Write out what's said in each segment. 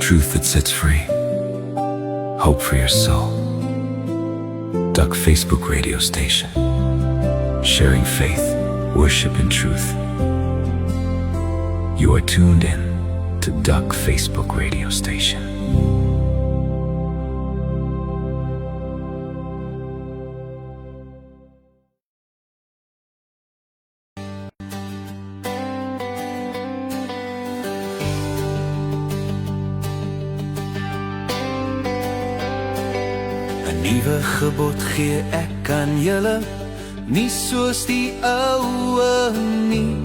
Truth that sets free. Hope for your soul. Duck Facebook radio station. Sharing faith, worship and truth. You are tuned in to Duck Facebook radio station. Nuwe gebod gee ek aan julle, nie soos die ouwe nie.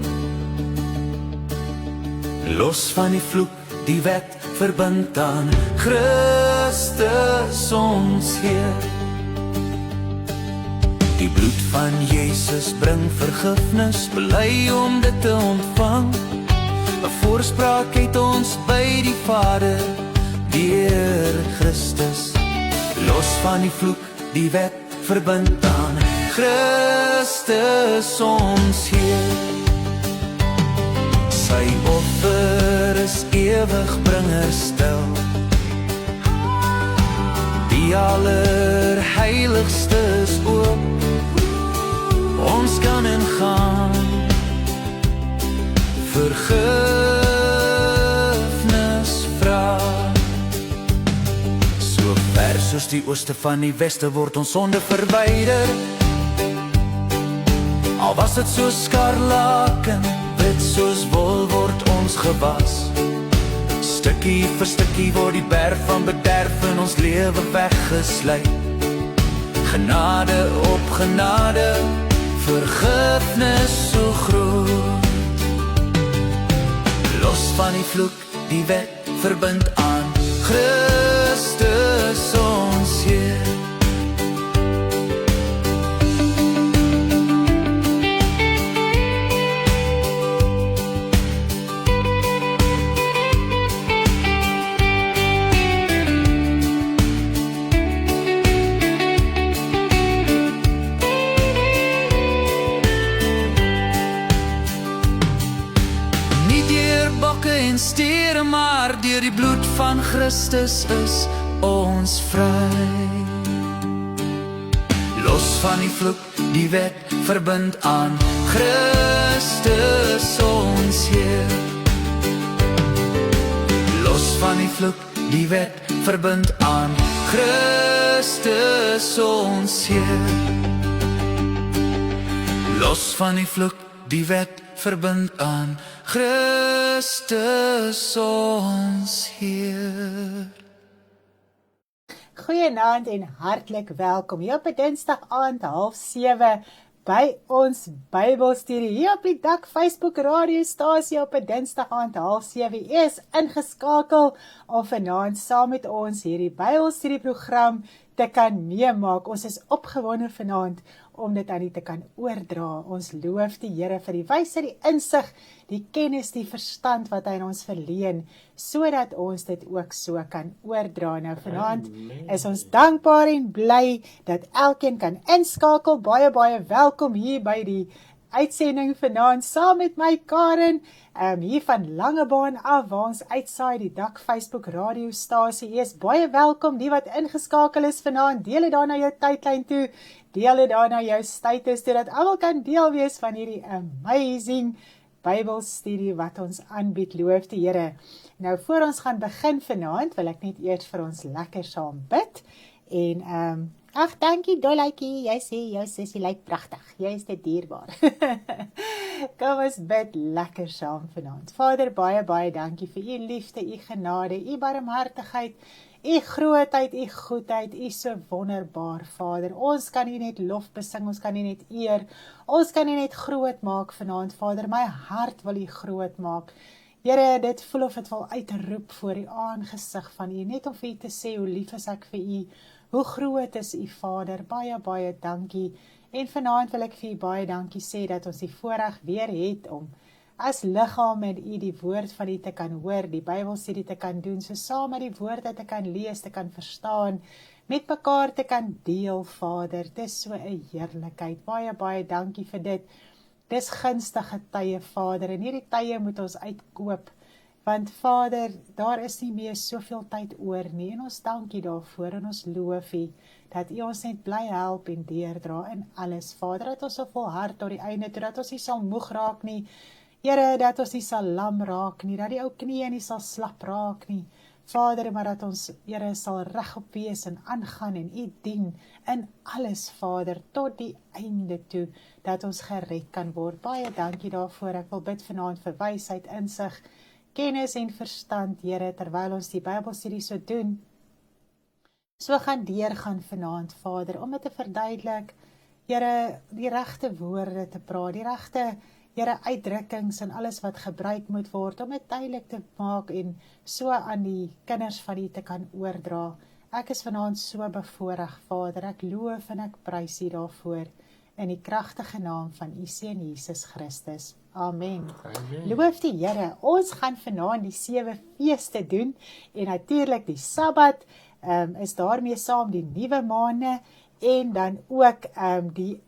Los van die vloek, die wet verbind aan Christus ons Heer. Die bloed van Jezus bring vergifnis, bely om dit te ontvang. 'n voorspraak het ons by die Vader, deur Christus. Los van die vloek, die wet verbind aan Christus ons Heer. Sy offer is ewig bringer stil. Die allerheiligste is oop. Ons kan ingaan, vergifnis vra. Soos die ooste van die weste word ons sonde verwyder. Al was dit soos skarlaken, wit soos wol word ons gewas. Stukkie vir stukkie word die berg van bederf in ons lewe weggesluit. Genade op genade, vergifnis so groot. Los van die vloek, die wet verbind aan Christus ons Heer. Nie deur bokke en stiere, maar deur die bloed van Christus is ons vry. Los van die vloek, die wet verbind aan Christus ons Heer. Los van die vloek, die wet verbind aan Christus ons Heer. Los van die vloek, die wet verbind aan Christus ons Heer. Goeienaand en hartlik welkom hier op 'n Dinsdag aand 6:30 by ons Bybelstudie hier op die Duck Facebook radiostasie op 'n Dinsdag aand 6:30. U is ingeskakel om vanaand saam met ons hierdie Bybelstudie program te kan meemaak. Ons is opgewonde vanaand om dit aan U te kan oordra. Ons loof die Here vir die wysheid, die insig, die kennis, die verstand wat hy aan ons verleen, sodat ons dit ook so kan oordra. Nou vanaand is ons dankbaar en bly dat elkeen kan inskakel. Baie welkom hier by die uitsending vanaand saam met my Karen, hier van Langebaan af waar ons uitsaai die Duck Facebook radiostasie. Jy is baie welkom, die wat ingeskakel is vanaand. Deel dit daar na jou tydlyn toe, deel dit daar na jou status toe, dat almal kan deel wees van hierdie amazing Bybelstudie wat ons aanbied. Loof die Here. Nou voor ons gaan begin vanaand, wil ek net eers vir ons lekker saam bid. En ag, dankie Dolletjie, jy sê jou sussie lyk pragtig. Jy is dit dierbaar. Kom ons bid lekker saam vanaand. Vader, baie dankie vir U liefde, U genade, U barmhartigheid, U grootheid, U goedheid, U so wonderbaar, Vader. Ons kan U net lof besing, ons kan U net eer, ons kan U net groot maak vanaand, Vader. My hart wil U groot maak. Here, dit voel of het wil uitroep voor U aangesig van U, net om vir U te sê hoe lief is ek vir U, hoe groot is U, Vader. Baie dankie. En vanaand wil ek vir U baie dankie sê dat ons die voorreg weer het om as liggaam met U die woord van U te kan hoor, die Bybelstudie te kan doen, so saam met die woorde te kan lees, te kan verstaan, met mekaar te kan deel, Vader. Dis so 'n heerlikheid. Baie dankie vir dit. Dis gunstige tye, Vader. En hierdie tye moet ons uitkoop Want Vader, daar is nie meer soveel tyd oor nie, en ons dankie daarvoor, en ons loof U, dat U ons net bly help en deurdra in alles, Vader, dat ons so volhard tot die einde toe, dat ons nie sal moeg raak nie, Here, dat ons nie sal lam raak nie, dat die ou knieë nie sal slap raak nie, Vader, maar dat ons, Here, sal regop wees en aangaan en U dien in alles, Vader, tot die einde toe, dat ons gered kan word. Baie dankie daarvoor, ek wil bid vanaand vir wysheid, insig, kennis en verstand, Here, terwyl ons die Bybelstudie so doen, so gaan deurgaan vanaand, Vader, om dit te verduidelik, Here, die regte woorde te praat, die regte, Here, uitdrukkings en alles wat gebruik moet word, om dit duidelik te maak en so aan die kinders van U te kan oordra. Ek is vanaand so bevoorreg, Vader, ek loof en ek prys U daarvoor, in die kragtige naam van U Seun Jesus Christus. Amen. Loof die Here, ons gaan vanaand die 7 feeste doen, en natuurlik die Sabbat, is daarmee saam die nuwe maande, en dan ook die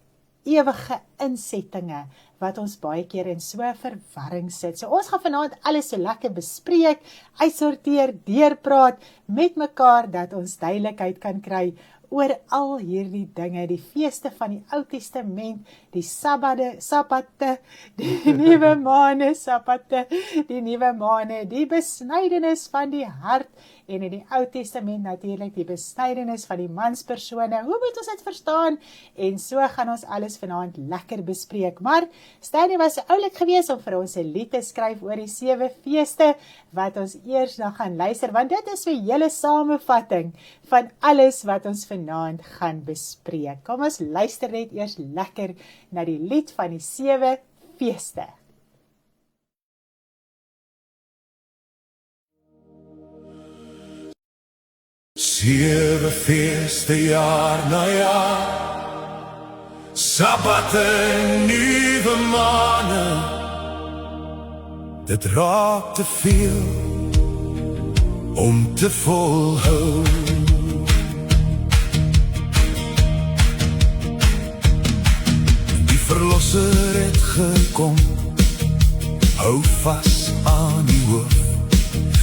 ewige insettinge, wat ons baie keer in so verwarring sit. So ons gaan vanaand alles so lekker bespreek, uitsorteer, deurpraat met mekaar, dat ons duidelikheid kan kry oor al hierdie dinge, die feeste van die Ou Testament, die sabbatte, die nuwe maande, die nuwe maande, die besnydenis van die hart, en in die Ou Testament natuurlik die besnydenis van die manspersone. Hoe moet ons dit verstaan? En so gaan ons alles vanaand lekker bespreek. Maar Stanley was so oulik geweest om vir ons 'n lied te skryf oor die 7 feeste, wat ons eers nog gaan luister, want dit is 'n hele samevatting van alles wat ons vanaand gaan bespreek. Kom ons luister net eers lekker na die lied van die 7 feeste. Sewe feeste jaar na jaar, sabbatte, nuwe maande, dit raak te veel om te volhou. Die verlosser het gekom, hou vas aan die hoof,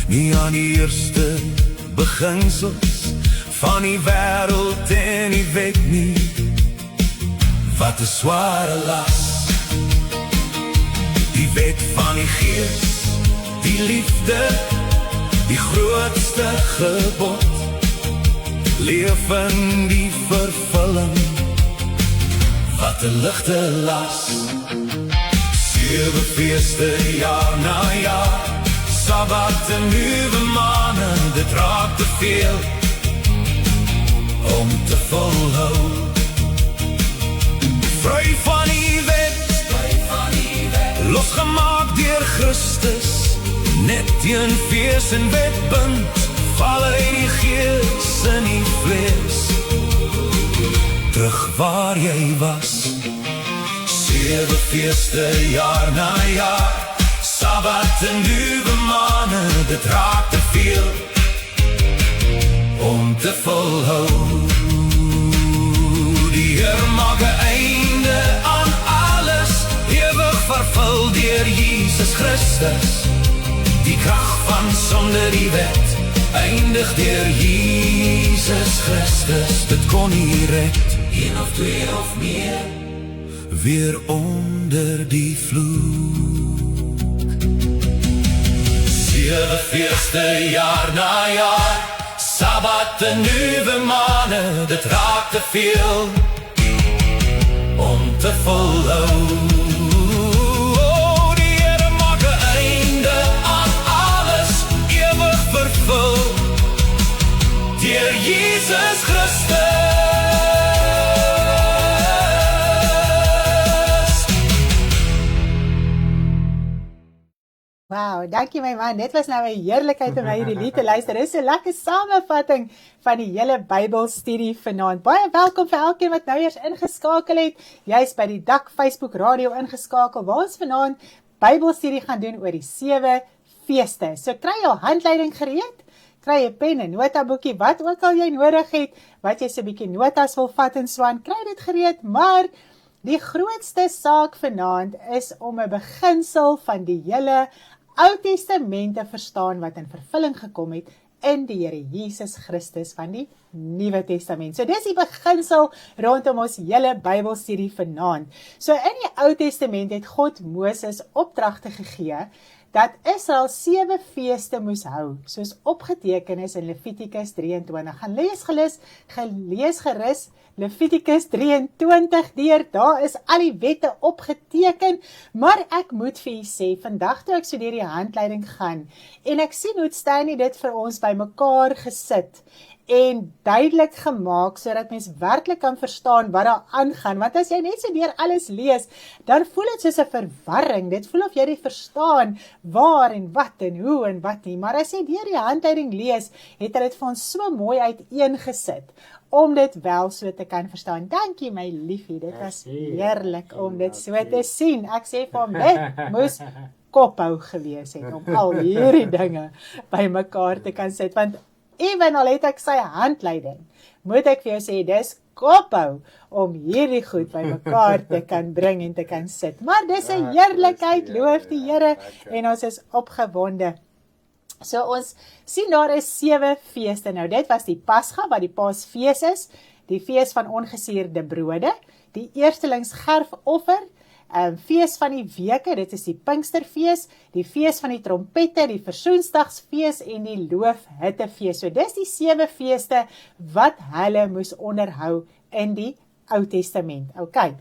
nie aan die eerste beginsels van die wêreld, en die weet nie wat 'n sware las. Die wet van die Gees, die liefde, die grootste gebod, leef in die vervulling, wat 'n ligte las. 7 feeste jaar na jaar, sabbatte, nuwe maande, dit raak te veel om te volhou. Vry van die wet, losgemaak deur Christus, net teen fees en wet bind, val in die gees en die vlees, terug waar jy was. 7 feeste jaar na jaar, sabbatte, nuwe maande, dit raak te veel om te volhou. Die Heer maak 'n einde aan alles, ewig vervul deur Jesus Christus. Die krag van sonder die wet, eindig deur Jesus Christus. Dit kon nie red, 1 of 2 of meer, weer onder die vloed. 7 feeste jaar na jaar, sabbatte, nuwe maande, dit raak te veel om te volhou. Oh, die Here maak 'n einde aan alles, ewig vervul deur Jesus Christus. Wow, dankie my man, dit was nou 'n heerlikheid om na hierdie lied te luister. Dit is 'n lekker samevatting van die hele Bybelstudie vanaand. Baie welkom vir elkeen wat nou eers ingeskakel het. Jy's by die Dak Facebook Radio ingeskakel, waar ons vanaand Bybelstudie gaan doen oor die 7 feeste. So kry jou handleiding gereed, kry 'n pen en notaboekie, wat ook al jy nodig het, wat jy so 'n bietjie notas wil vat en so aan, kry dit gereed, maar die grootste saak vanaand is om 'n beginsel van die hele Ou Testament te verstaan wat in vervulling gekom het in die Here Jesus Christus van die Nuwe Testament. So dis die beginsel rondom ons hele Bybelstudie vanaand. So in die Ou Testament het God Moses opdragte gegee dat Israel 7 feeste moes hou, soos opgeteken is in Levitikus 23. Gaan gelees gerus Levitikus 23 deur, daar is al die wette opgeteken, maar ek moet vir julle sê, vandag toe ek so deur die handleiding gaan, en ek sien hoe Stanley dit vir ons bymekaar gesit, en duidelik gemaak, sodat mens werklik kan verstaan wat daar aangaan, want as jy net so deur alles lees, dan voel dit soos 'n verwarring, dit voel of jy nie verstaan waar en wat en hoe en wat nie, maar as jy deur die handleiding lees, het hy dit vir ons so mooi uiteengesit, om dit wel so te kan verstaan. Dankie my liefie, dit was heerlik om dit so te sien. Ek sê vir hom, dit moes kophou gewees het, om al hierdie dinge bymekaar te kan sit, want even al het ek sy handleiding, moet ek vir jou sê, dis kophou om hierdie goed bymekaar te kan bring en te kan sit. Maar dis 'n heerlikheid, loof die Here, en ons is opgewonde. So ons sien daar is 7 feeste. Nou dit was die Pasga, wat die Paasfees is, die fees van ongesuurde brode, die eerstelingsgerfoffer, fees van die weke, dit is die Pinksterfees, die fees van die trompette, die Versoensdagsfees en die Loofhuttefees. So dis die 7 feeste wat hulle moes onderhou in die Ou Testament. Okay.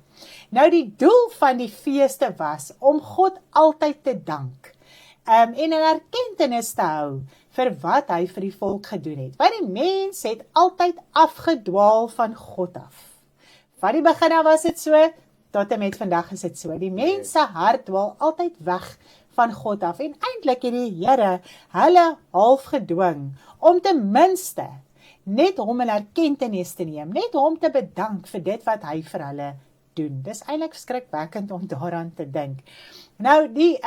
Nou die doel van die feeste was om God altyd te dank. En 'n erkentenis te hou vir wat hy vir die volk gedoen het. Want die mens het altyd afgedwaal van God af. Van die begin af was dit so, tot en met vandag is dit so. Die mens se hart dwaal altyd weg van God af. En eintlik het die Here hulle half gedwing om ten minste net hom in erkentenis te neem, net hom te bedank vir dit wat hy vir hulle doen. Dis eintlik skrikwekkend om daaraan te dink. Nou die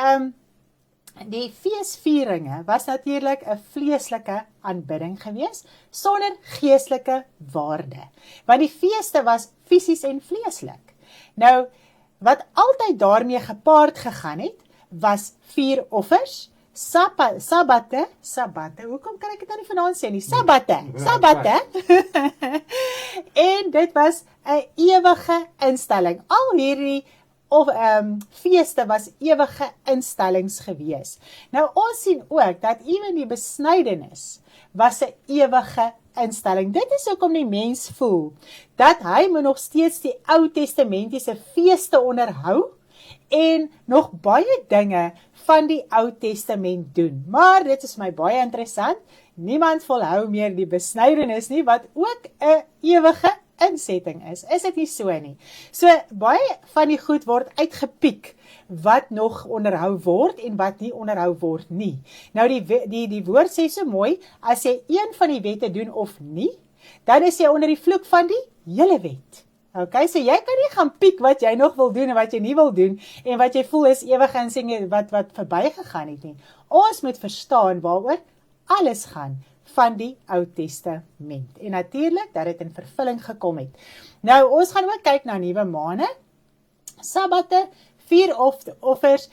feesvieringe was natuurlik 'n vleeslike aanbidding geweest, sonder geestelike waarde. Want die feeste was fisies en vleeslik. Nou, wat altyd daarmee gepaard gegaan het, was 4 offers, sabbate, hoekom kan ek dit nou nie vanaand sê nie? Sabbate, en dit was 'n ewige instelling. Al hierdie feeste was ewige instellings gewees. Nou ons sien ook dat ewen die besnydenis was 'n ewige instelling. Dit is hoekom die mens voel dat hy moet nog steeds die Ou Testamentiese feeste onderhou en nog baie dinge van die Ou Testament doen. Maar dit is my baie interessant, niemand volhou meer die besnydenis nie, wat ook 'n ewige insetting is dit nie so nie? So, baie van die goed word uitgepiek, wat nog onderhou word en wat nie onderhou word nie. Nou die woord sê so mooi, as jy een van die wette doen of nie, dan is jy onder die vloek van die hele wet. Okay, so jy kan nie gaan piek wat jy nog wil doen en wat jy nie wil doen, en wat jy voel is ewige insending wat verbygegaan het nie. Ons moet verstaan waaroor alles gaan van die Ou Testament. En natuurlik dat dit in vervulling gekom het. Nou, ons gaan ook kyk na nuwe maande, sabbate, 4 offers,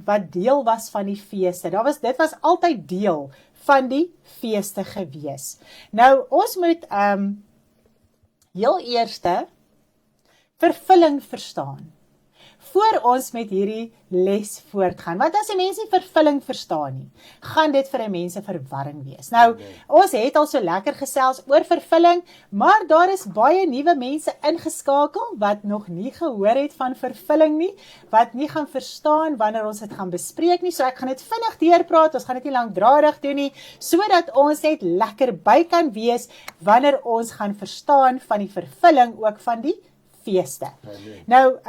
wat deel was van die feeste. Dit was altyd deel van die feeste gewees. Nou, ons moet heel eerste vervulling verstaan, voor ons met hierdie les voortgaan. Want as die mense nie vervulling verstaan nie, gaan dit vir die mense verwarring wees. Nou, ons het al so lekker gesels oor vervulling, maar daar is baie nuwe mense ingeskakel, wat nog nie gehoor het van vervulling nie, wat nie gaan verstaan wanneer ons dit gaan bespreek nie, so ek gaan dit vinnig deurpraat, ons gaan dit nie langdradig doen nie, sodat ons net lekker by kan wees, wanneer ons gaan verstaan van die vervulling ook van die feeste. Nou,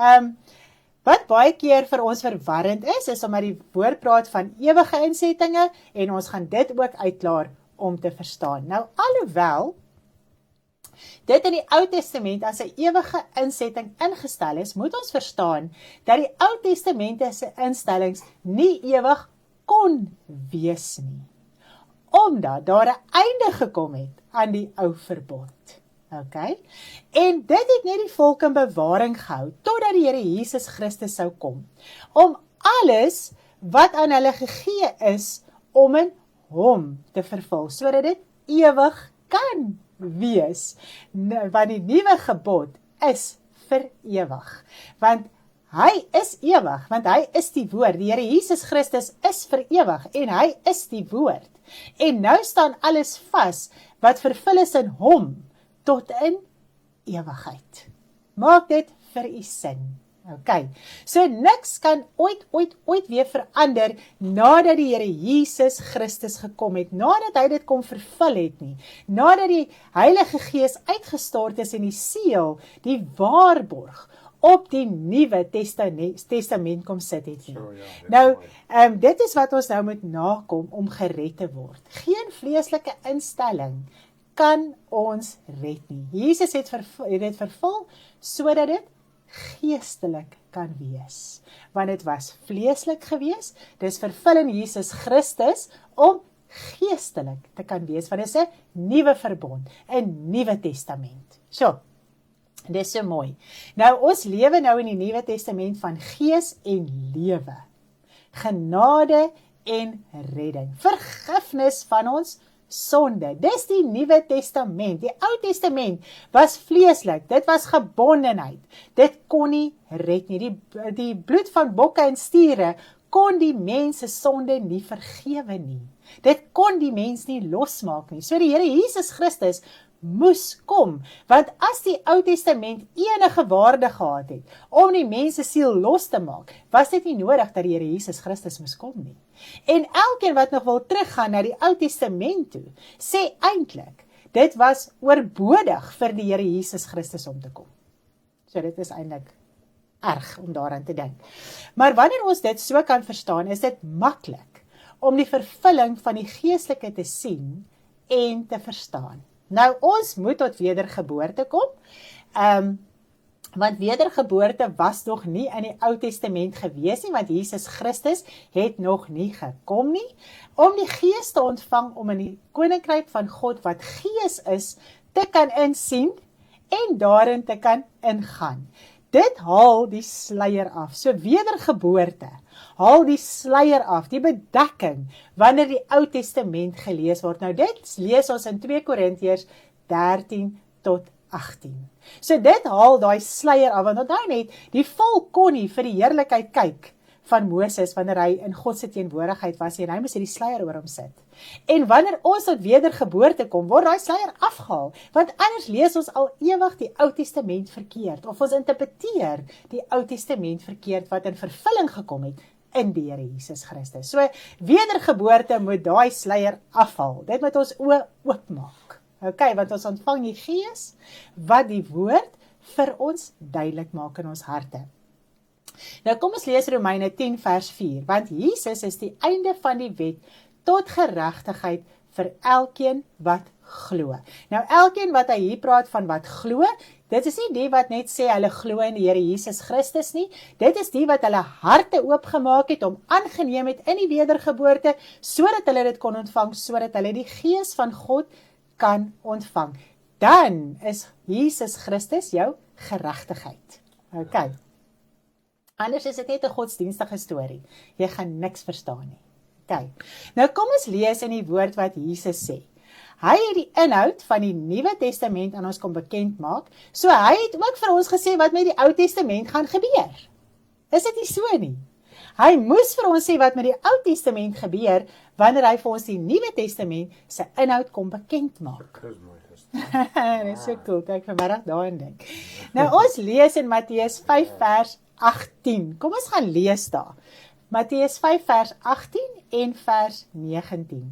wat baie keer vir ons verwarrend is omdat die woord praat van ewige insettinge, en ons gaan dit ook uitklaar om te verstaan. Nou, alhoewel dit in die Ou Testament as 'n ewige insetting ingestel is, moet ons verstaan dat die Ou Testamentiese instellings nie ewig kon wees nie, omdat daar 'n einde gekom het aan die ou verbond. Okay? En dit het net die volk in bewaring gehou, totdat die Here Jesus Christus sou kom, om alles wat aan hulle gegee is om in hom te vervul, sodat dit ewig kan wees. Want die nuwe gebod is vir ewig. Want hy is ewig, want hy is die woord. Die Here Jesus Christus is vir ewig en hy is die woord. En nou staan alles vas wat vervul is in hom tot in ewigheid. Maak dit vir u sin. Okay, so niks kan ooit weer verander nadat die Here Jesus Christus gekom het, nadat hy dit kom vervul het nie, nadat die Heilige Gees uitgestort is en die seël, die waarborg op die Nuwe Testament kom sit het nie. Nou, dit is wat ons nou moet nakom om gered te word. Geen vleeslike instelling kan ons red nie. Jesus het dit vervul sodat dit geestelik kan wees. Want dit was vleeslik gewees, dis vervul in Jesus Christus om geestelik te kan wees, want dit is 'n nuwe verbond, 'n Nuwe Testament. So, dis so mooi. Nou, ons lewe nou in die Nuwe Testament van gees en lewe, genade en redding, vergifnis van ons sonde. Dis die Nuwe Testament. Die Ou Testament was vleeslik, dit was gebondenheid. Dit kon nie red nie. Die bloed van bokke en stiere kon die mens se sonde nie vergewe nie. Dit kon die mens nie losmaak nie. So die Here Jesus Christus moes kom, want as die Ou Testament enige waarde gehad het om die mens se siel los te maak, was dit nie nodig dat die Here Jesus Christus moes kom nie. En elkeen wat nog wil teruggaan na die Ou Testament toe, sê eintlik, dit was oorbodig vir die Here Jesus Christus om te kom. So dit is eintlik erg om daaraan te dink. Maar wanneer ons dit so kan verstaan, is dit maklik om die vervulling van die geestelike te sien en te verstaan. Nou, ons moet tot wedergeboorte kom, want wedergeboorte was nog nie in die Ou Testament gewees nie, want Jesus Christus het nog nie gekom nie, om die Gees te ontvang, om in die Koninkryk van God, wat Gees is, te kan insien, en daarin te kan ingaan. Dit haal die sluier af, so wedergeboorte, haal die sluier af, die bedekking, wanneer die Ou Testament gelees word. Nou dit lees ons in 2 Korintiërs 13 tot 18. So dit haal daai sluier af, want onthou net, die volk kon nie vir die heerlikheid kyk van Moses, wanneer hy in God se teenwoordigheid was, en hy moes die sluier oor hom sit. En wanneer ons tot wedergeboorte kom, word daai sluier afgehaal, want anders lees ons al ewig die Ou Testament verkeerd, of ons interpreteer die Ou Testament verkeerd, wat in vervulling gekom het, in die Here Jesus Christus. So, wedergeboorte moet daai sluier afhaal. Dit moet ons oë oopmaak. Okay, want ons ontvang die Gees, wat die woord vir ons duidelik maak in ons harte. Nou kom ons lees Romeine 10 vers 4, want Jesus is die einde van die wet tot geregtigheid vir elkeen wat glo. Nou elkeen wat hy hier praat van wat glo, dit is nie die wat net sê hulle glo in die Here Jesus Christus nie, dit is die wat hulle harte oopgemaak het om aangeneem het in die wedergeboorte, sodat hulle dit kon ontvang, sodat hulle die Gees van God kan ontvang. Dan is Jesus Christus jou geregtigheid. Okay. Anders is dit net 'n godsdienstige storie. Jy gaan niks verstaan nie. Okay. Nou kom ons lees in die woord wat Jesus sê. Hy het die inhoud van die Nuwe Testament aan ons kom bekend maak, so hy het ook vir ons gesê wat met die Ou Testament gaan gebeur. Is dit nie so nie? Hy moes vir ons sê wat met die Ou Testament gebeur, wanneer hy vir ons die Nuwe Testament se inhoud kom bekend maak. Dit is so cool, kyk vanmiddag daarin dink. Nou ons lees in Matteus 5 vers 18. Kom ons gaan lees daar. Matteus 5 vers 18 en vers 19.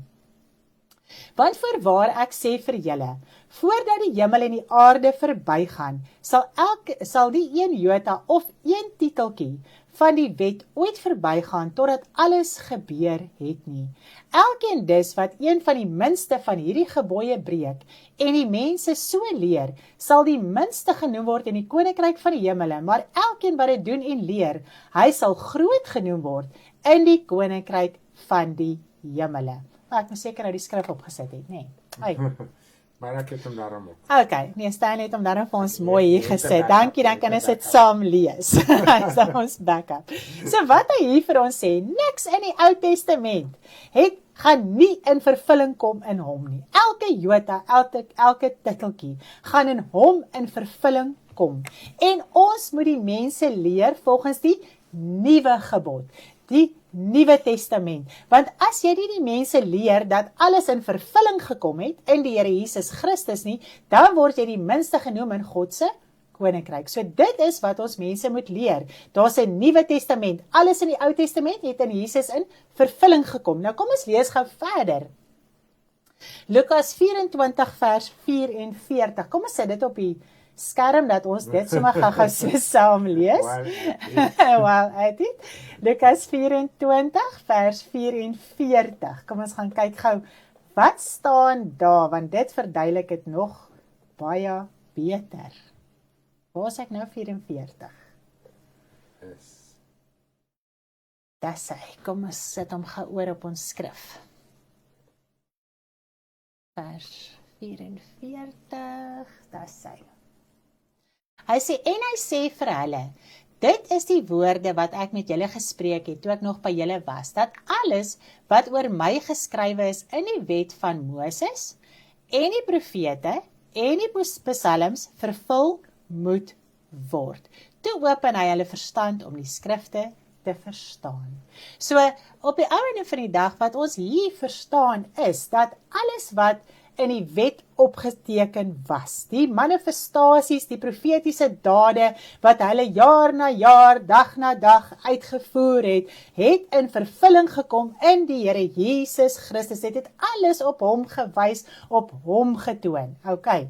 Want voorwaar ek sê vir julle, voordat die hemel en die aarde verbygaan, sal die een jota of een titeltjie van die wet ooit verbygaan, totdat alles gebeur het nie. Elkeen dus wat een van die minste van hierdie gebooie breek, en die mense so leer, sal die minste genoem word in die koninkryk van die hemele, maar elkeen wat dit doen en leer, hy sal groot genoem word in die koninkryk van die hemele. Maar ek moet seker nou die skrif opgesit het, nee. Maar ek het hom daarom op. Okay, nee, Stan het hom daarom vir ons mooi hier gesit. Dankie, dan kan ons dit saam lees. Hy's dan ons backup. So wat hy hier vir ons sê, niks in die Ou Testament gaan nie in vervulling kom in hom nie. Elke jota, elke titeltjie gaan in hom in vervulling kom. En ons moet die mense leer volgens die nuwe gebod, die Nuwe Testament. Want as jy nie die mense leer dat alles in vervulling gekom het in die Here Jesus Christus nie, dan word jy die minste genoem in God se koninkryk. So dit is wat ons mense moet leer. Daar's 'n Nuwe Testament. Alles in die Ou Testament het in Jesus in vervulling gekom. Nou kom ons lees gou verder. Lukas 24 vers 44. Kom ons sit dit op die skerm dat ons dit sommer gou so saam lees. Wel, dit. Lukas 24 vers 44. Kom ons gaan kyk gou wat staan daar, want dit verduidelik dit nog baie beter. Waar is ek nou 44? Dis hy. Kom ons sit hom gou oor op ons skrif. Vers 44, dis hy. Hy sê vir hulle, dit is die woorde wat ek met julle gespreek het, toe ek nog by julle was, dat alles wat oor my geskrywe is in die wet van Moses, en die profete, en die psalms, vervul moet word. Toe open hy hulle verstand om die skrifte te verstaan. So, op die einde van die dag, wat ons hier verstaan is, dat alles wat in die wet opgeteken was, die manifestasies, die profetiese dade, wat hulle jaar na jaar, dag na dag uitgevoer het in vervulling gekom in die Here Jesus Christus. Het alles op hom gewys, op hom getoon. Okay.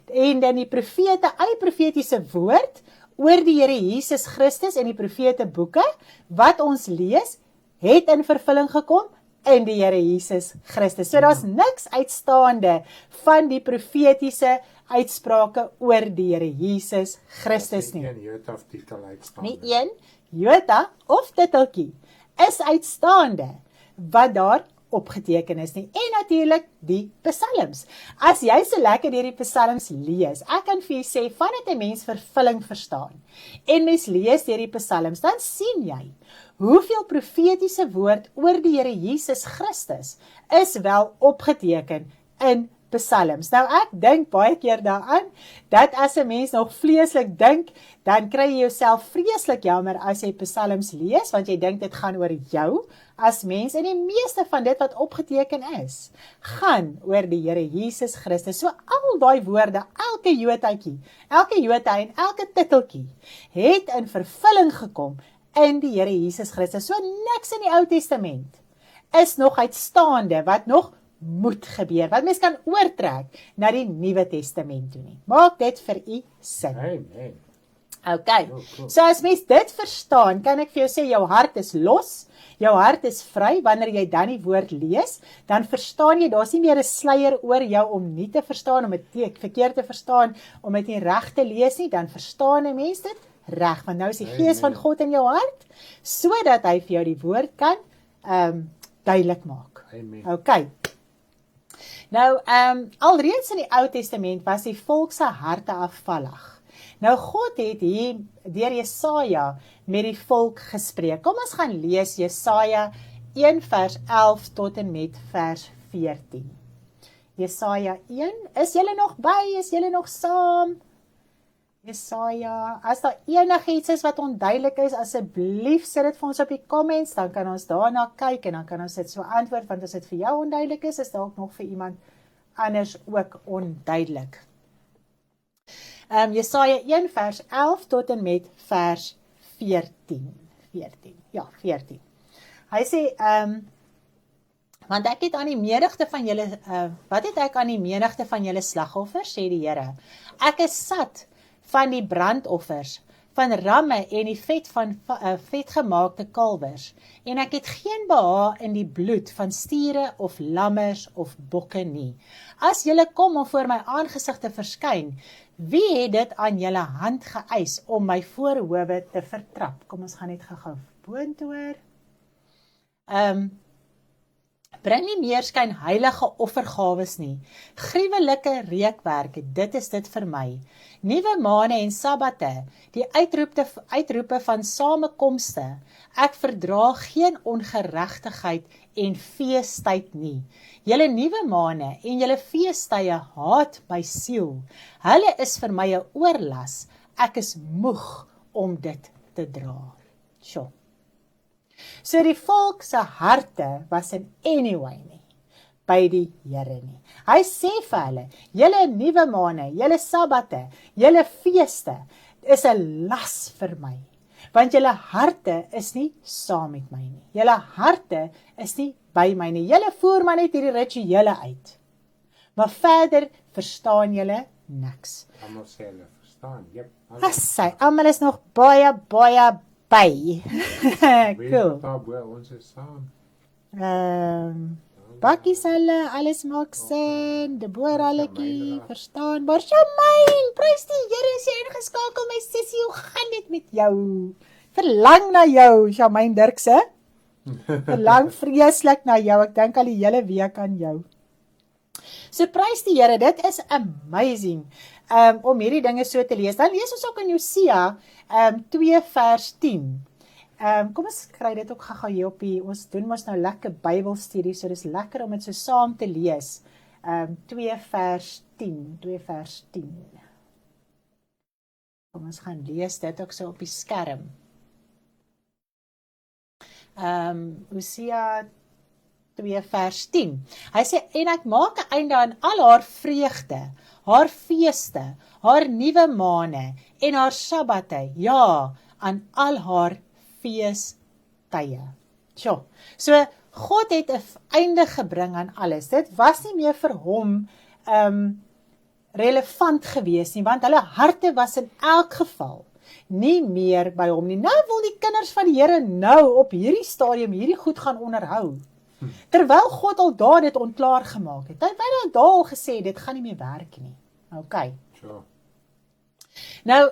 En dan die profete, al die profetiese woord, oor die Here Jesus Christus en die profete boeke, wat ons lees, het in vervulling gekom, in die Here Jesus Christus. So daar's niks uitstaande van die profetiese uitsprake oor die Here Jesus Christus nie. Nie een jota of titeltjie is uitstaande wat daar opgeteken is nie. En natuurlik die psalms. As jy so lekker deur die psalms lees, ek kan vir jou sê, vandat 'n mens vervulling verstaan, en mens lees deur die psalms, dan sien jy, hoeveel profetiese woord oor die Here Jesus Christus is wel opgeteken in psalms. Nou ek dink baie keer daaraan, dat as 'n mens nog vleeslik dink, dan kry jy jouself vreeslik jammer as jy psalms lees, want jy dink dit gaan oor jou, as mens, en die meeste van dit wat opgeteken is, gaan oor die Here Jesus Christus. So al daai woorde, elke jotaatjie, elke jota en elke titeltjie, het in vervulling gekom in die Here Jesus Christus. So niks in die Ou Testament is nog uitstaande, wat nog moet gebeur, wat mens kan oortrek na die Nuwe Testament toe nie. Maak dit vir u sin. Amen. Okay, so as mens dit verstaan, kan ek vir jou sê, jou hart is los, jou hart is vry, wanneer jy dan die woord lees, dan verstaan jy, daar's nie meer 'n sluier oor jou om nie te verstaan, om dit verkeerd te verstaan, om dit nie reg te lees nie, dan verstaan 'n mens dit reg, want nou is die Gees van God in jou hart, sodat hy vir jou die woord kan duidelik maak. Amen. Okay. Nou, alreeds in die Ou Testament was die volk se harte afvallig. Nou God het hier deur Jesaja met die volk gespreek. Kom ons gaan lees Jesaja 1 vers 11 tot en met vers 14. Jesaja 1, is julle nog by? Is julle nog saam? Jesaja, as daar enigiets is wat onduidelik is, asseblief sit dit vir ons op die comments, dan kan ons daarna kyk en dan kan ons dit so antwoord, want as dit vir jou onduidelik is dalk nog vir iemand anders ook onduidelik. Jesaja 1 vers 11 tot en met vers 14. 14. Hy sê, want ek het aan die menigte van julle, wat het ek aan die menigte van julle slagoffers, sê die Here? Ek is sat van die brandoffers, van ramme en die vet van vetgemaakte kalwers, en ek het geen behaag in die bloed van stiere of lammers of bokke nie. As julle kom om voor my aangesig te verskyn, wie het dit aan julle hand geëis om my voorhoewe te vertrap? Kom ons gaan net gou boontoe hoor. Bring nie meer skynheilige offergawes nie. Gruwelike reukwerke, dit is dit vir my. Nuwe maande en sabbate, die uitroepe van samekomste. Ek verdra geen ongeregtigheid en feestyd nie. Julle nuwe maande en julle feestye haat my siel. Hulle is vir my 'n oorlas. Ek is moeg om dit te dra. Sjoe. So die volk se harte was in anyway nie by die Here nie. Hy sê vir hulle, julle nuwe maande, julle sabbate, julle feeste is 'n las vir my. Want julle harte is nie saam met my nie. Julle harte is nie by my nie. Julle voer maar net hierdie rituele uit. Maar verder verstaan julle niks. Almal sê hulle verstaan. Jep. Almal is nog baie by. Cool. Ons is saam. Bakkies hulle, alles maak sin, Deborah halletjie, verstaanbaar. Shamaine, prys die Here, as jy ingeskakel my sussie, hoe gaan dit met jou? Verlang na jou, Shamaine Dirkse. Verlang vreeslik na jou, ek dink al die hele week aan jou. So prys die Here, dit is amazing om hierdie dinge so te lees. Dan lees ons ook in Hosea 2 vers 10. Kom ons kry dit ook gaga hier op die, ons doen mos nou lekker Bybelstudie, so dis lekker om dit so saam te lees. 2 vers 10. Kom ons gaan lees dit ook so op die skerm. Hosea 2 vers 10. Hy sê, en ek maak 'n einde aan al haar vreugde, haar feeste, haar nuwe maande en haar sabbate, ja, aan al haar feestye. So God het 'n einde gebring aan alles. Dit was nie meer vir hom relevant gewees nie, want hulle harte was in elk geval nie meer by hom nie. Nou wil die kinders van die Here nou op hierdie stadium hierdie goed gaan onderhou. Terwyl God al daar dit onklaar gemaak het. Hy het daar al gesê, dit gaan nie meer werk nie. Okay. Sure. Nou,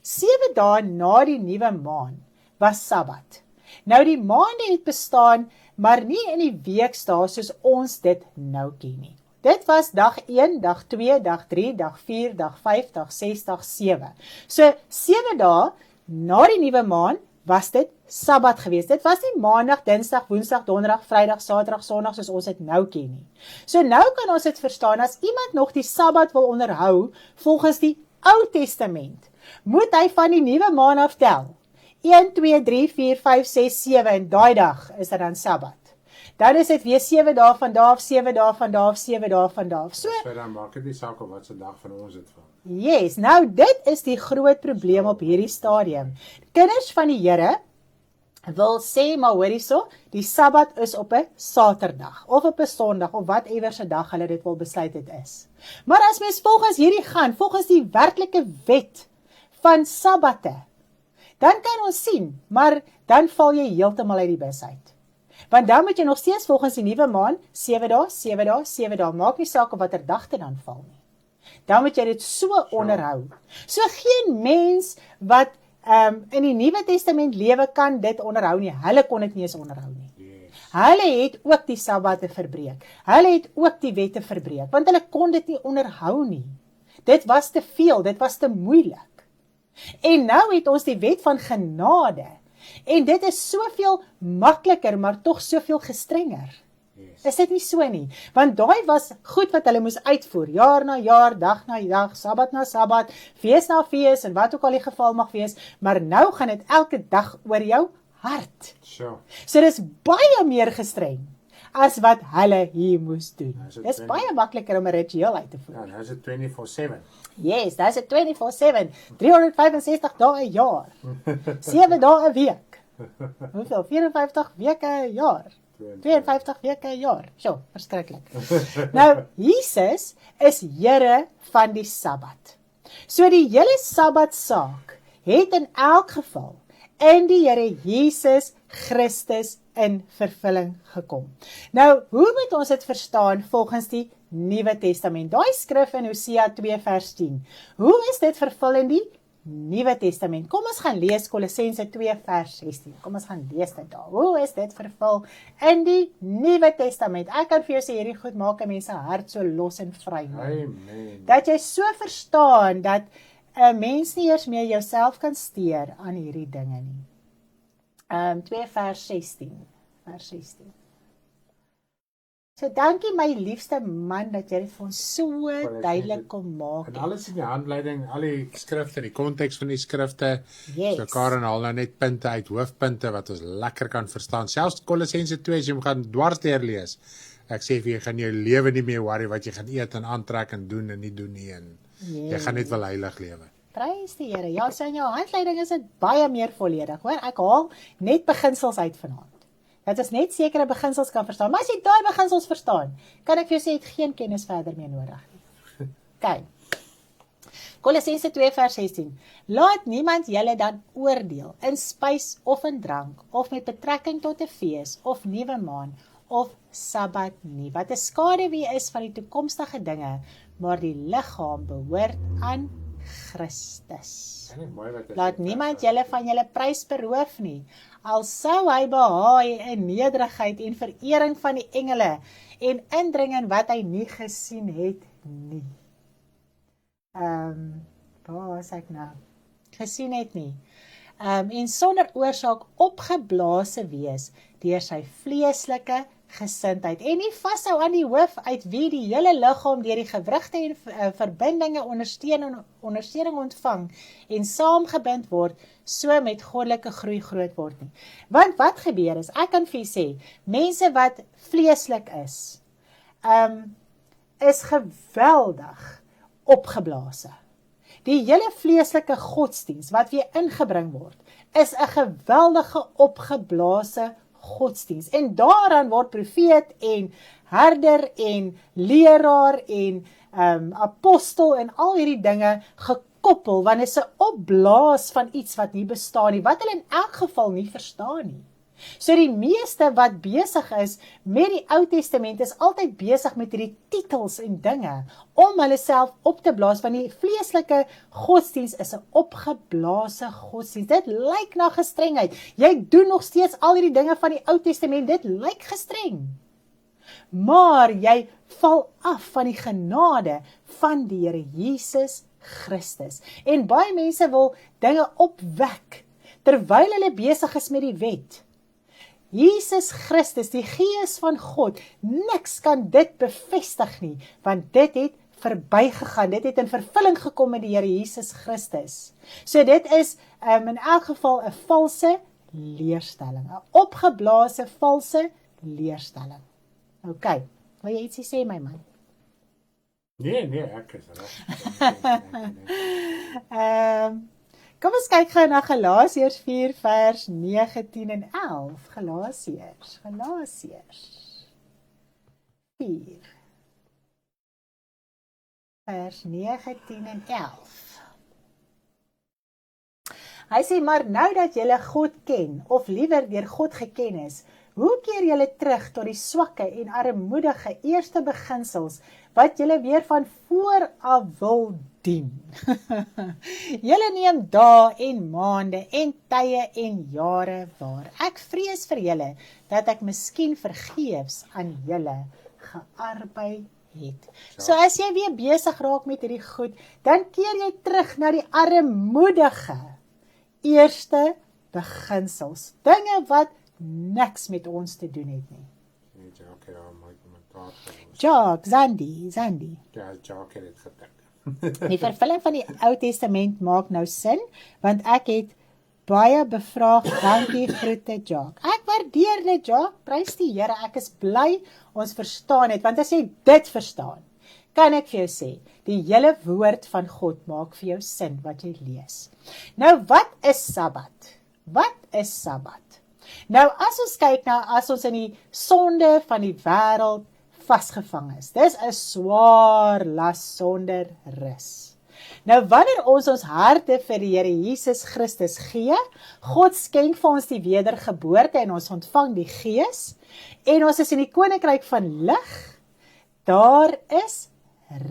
7 dae na die nuwe maan was Sabbat. Nou die maande het bestaan, maar nie in die weekdae soos ons dit nou ken nie. Dit was dag 1, dag 2, dag 3, dag 4, dag 5, dag 6, dag 7. So 7 dae na die nuwe maan was dit Sabbat geweest. Dit was nie maandag, dinsdag, woensdag, donderdag, vrydag, saterdag, sondag soos ons dit nou ken nie. So nou kan ons dit verstaan, as iemand nog die Sabbat wil onderhou, volgens die Ou Testament, moet hy van die nuwe maan af tel. 1, 2, 3, 4, 5, 6, 7 en daai dag is dit dan Sabbat. Dan is dit weer 7 dae van daar af, 7 dae van daar af, 7 dae van daar af. So dan maak dit nie saak op wat se dag van ons dit val. Yes, nou dit is die groot probleem op hierdie stadium. Kinders van die Here wil sê, maar hoor hierso, die Sabbat is op 'n Saterdag, of op 'n Sondag, of wat ewer se dag hulle dit wil besluit dit is. Maar as mens volgens hierdie gaan, volgens die werklike wet van Sabbatte, dan kan ons sien, maar dan val jy heeltemal uit die bus uit. Want dan moet jy nog steeds volgens die nuwe maan, 7 dae, 7 dae, 7 dae, maak nie saak op watter dag dit dan val nie. Dan moet jy dit so onderhou. So geen mens wat in die Nuwe Testament lewe kan dit onderhou nie. Hulle kon dit nie eens onderhou nie. Yes. Hulle het ook die Sabbatte verbreek. Hulle het ook die wette verbreek, want hulle kon dit nie onderhou nie. Dit was te veel, dit was te moeilik. En nou het ons die wet van genade. En dit is soveel makliker, maar tog soveel gestrenger. Yes. Is dit nie so nie? Want daai was goed wat hulle moes uitvoer, jaar na jaar, dag na dag, Sabbat na Sabbat, fees na fees, en wat ook al die geval mag wees, maar nou gaan dit elke dag oor jou hart. Sure. So dis baie meer gestreng as wat hulle hier moes doen. Dis baie makliker om 'n ritueel uit te voer. Ja, nou is dit 24/7. Yes, dis 'n 24/7, 365 dae 'n jaar. 7 dae 'n week. Hoeveel? 54 weke 'n jaar. 52 weke 'n jaar. So, verskriklik. Nou, Jesus is Here van die Sabbat. So die hele Sabbat saak het in elk geval in die Here Jesus Christus in vervulling gekom. Nou, hoe moet ons dit verstaan volgens die Nuwe Testament? Daai skrif in Hosea 2 vers 10. Hoe is dit vervul in die Nuwe Testament. Kom ons gaan lees Kolossense 2 vers 16. Kom ons gaan lees dit daar. Hoe is dit vervul in die Nuwe Testament? Ek kan vir jou sê, hierdie goed maak 'n mens se hart so los en vry. Amen. Dat jy so verstaan, dat 'n mens nie eers meer jouself kan steur aan hierdie dinge nie. 2 vers 16. Vers 16. So dankie my liefste man, dat jy dit vir ons so duidelik kom maak. En alles in die handleiding, al die skrifte, die konteks van die skrifte, Yes. so Karen haal nou net punte uit, hoofpunte wat ons lekker kan verstaan. Selfs Kolossense 2, as jy hom gaan dwars deurlees, ek sê vir jy gaan jou lewe nie meer worry wat jy gaan eet en aantrek en doen en nie doen nie, en jy gaan net wel heilig lewe. Prys die Here. Ja, so in jou handleiding is dit baie meer volledig, hoor. Ek haal net beginsels uit vanaand. Dat ons net sekere beginsels kan verstaan. Maar as jy daai beginsels verstaan, kan ek vir jou sê, jy het geen kennis verder meer nodig nie. Kyk. Kolossense 2 vers 16. Laat niemand julle dan oordeel in spys of in drank, of met betrekking tot 'n fees, of nuwe maan, of Sabbat nie, wat 'n skaduwee is van die toekomstige dinge, maar die liggaam behoort aan Christus. Laat niemand julle van julle prys beroof nie, al sou hy behaai in nederigheid en verering van die engele en indring in wat hy nie gesien het nie. Waar is ek nou? Gesien het nie. En sonder oorsaak opgeblaase wees deur sy vleeslike gesindheid en nie vashou aan die hoof uit wie die hele liggaam deur die gewrigte en verbindinge ondersteuning ontvang en saamgebind word, so met goddelike groei groot word nie. Want wat gebeur is, ek kan vir julle sê, mense wat vleeslik is geweldig opgeblaase. Die hele vleeslike godsdiens wat weer ingebring word, is 'n geweldige opgeblaase godsdiens. En daaraan word profeet en herder en leraar en apostel en al hierdie dinge gekoppel, want dit is 'n opblaas van iets wat nie bestaan nie, wat hulle in elk geval nie verstaan nie. So die meeste wat besig is met die Ou Testament is altyd besig met hierdie titels en dinge om hulle self op te blaas, want die vleeslike godsdiens is 'n opgeblaase godsdiens. Dit lyk na gestrengheid. Jy doen nog steeds al hierdie dinge van die Ou Testament, dit lyk gestreng. Maar jy val af van die genade van die Here Jesus Christus. En baie mense wil dinge opwek terwyl hulle besig is met die wet. Jesus Christus, die Gees van God, niks kan dit bevestig nie, want dit het verbygegaan, dit het in vervulling gekom met die Here Jesus Christus. So dit is in elk geval 'n valse leerstelling, 'n opgeblaase valse leerstelling. OK, wil jy ietsie sê my man? Nee, ek is Kom ons kyk gou na Galasiërs 4 vers 9, 10 en 11. Galasiërs 4 vers 9, 10 en 11. Hy sê, maar nou dat julle God ken, of liewer deur God geken is, hoe keer julle terug tot die swakke en armoedige eerste beginsels, wat julle weer van vooraf wil dien? Julle neem dae en maande en tye en jare waar. Ek vrees vir julle, dat ek miskien vergeefs aan julle gearbei het. So as jy weer besig raak met hierdie goed, dan keer jy terug na die armoedige eerste beginsels. Dinge wat niks met ons te doen het nie. Jock, Zandi. Ja, Jock het dit getik. Die vervulling van die Ou Testament maak nou sin, want ek het baie bevraag, dankie, groete Jock. Ek waardeer dit, Jock, prys die Here, ek is bly ons verstaan het, want as jy dit verstaan, kan ek vir jou sê, die hele woord van God maak vir jou sin wat jy lees. Nou, wat is Sabbat? Wat is Sabbat? Nou, as ons kyk na, as ons in die sonde van die wêreld vasgevang is, dis 'n swaar las sonder rus. Nou, wanneer ons harte vir die Here Jesus Christus gee, God skenk vir ons die wedergeboorte en ons ontvang die Gees, en ons is in die koninkryk van lig, daar is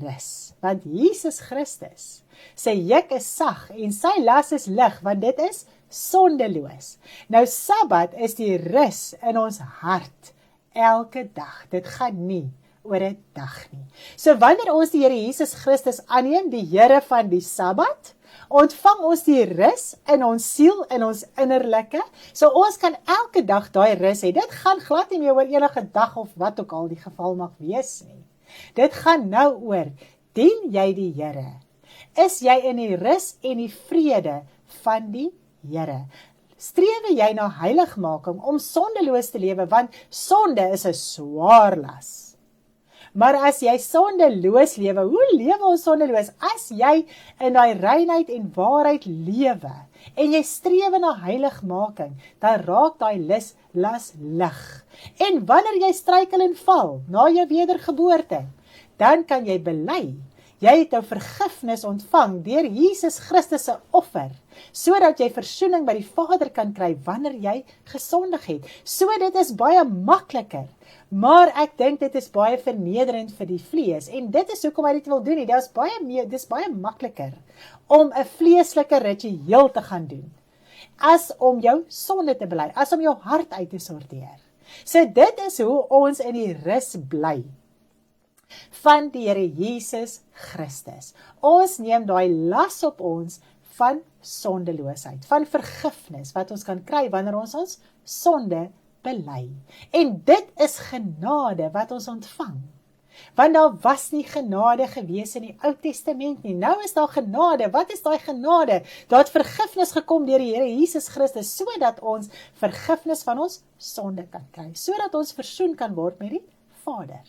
rus. Want Jesus Christus, sy juk is sag en sy las is lig, want dit is sondeloos. Nou Sabbat is die rus in ons hart, elke dag. Dit gaan nie oor 'n dag nie. So wanneer ons die Here Jesus Christus aanneem, die Here van die Sabbat, ontvang ons die rus in ons siel, in ons innerlike, so ons kan elke dag daai rus hê. Dit gaan glad nie meer oor enige dag of wat ook al die geval mag wees nie. Dit gaan nou oor, dien jy die Here? Is jy in die rus en die vrede van die Here? Strewe jy na heiligmaking om sondeloos te lewe, want sonde is 'n swaar las. Maar as jy sondeloos lewe, hoe lewe ons sondeloos? As jy in daai reinheid en waarheid lewe, en jy strewe na heiligmaking, dan raak daai las lig. En wanneer jy struikel en val, na jou wedergeboorte, dan kan jy bely. Jy het nou vergifnis ontvang deur Jesus Christus se offer, sodat jy versoening by die Vader kan kry wanneer jy gesondig het. So dit is baie makliker, maar ek dink dit is baie vernederend vir die vlees, en dit is hoekom hy dit wil doen nie. Dit is baie makliker om 'n vleeslike ritueel te gaan doen, as om jou sonde te bely, as om jou hart uit te sorteer. So dit is hoe ons in die rus bly van die Here Jesus Christus. Ons neem daai las op ons van sondeloosheid, van vergifnis wat ons kan kry wanneer ons sonde bely. En dit is genade wat ons ontvang. Want daar was nie genade gewees in die Ou Testament nie. Nou is daar genade. Wat is daai genade? Daar het vergifnis gekom deur die Here Jesus Christus, sodat ons vergifnis van ons sonde kan kry, sodat ons versoen kan word met die Vader.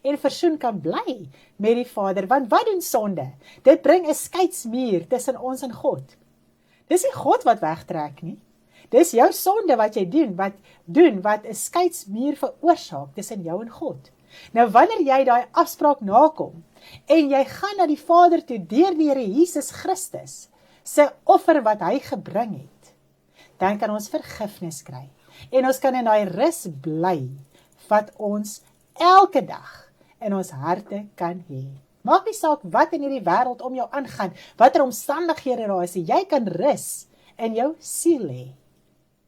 En versoen kan bly met die Vader, want wat doen sonde? Dit bring 'n skeidsmuur tussen ons en God. Dis nie God wat wegtrek nie. Dis jou sonde wat jy doen wat 'n skeidsmuur veroorsaak tussen jou en God. Nou wanneer jy daai afspraak nakom en jy gaan na die Vader toe deur die Here Jesus Christus se offer wat hy gebring het, dan kan ons vergifnis kry en ons kan in daai rus bly wat ons elke dag in ons harte kan hê. Maak nie saak wat in hierdie wêreld om jou aangaan, watter omstandighede daar is, jy kan rus in jou siel hê.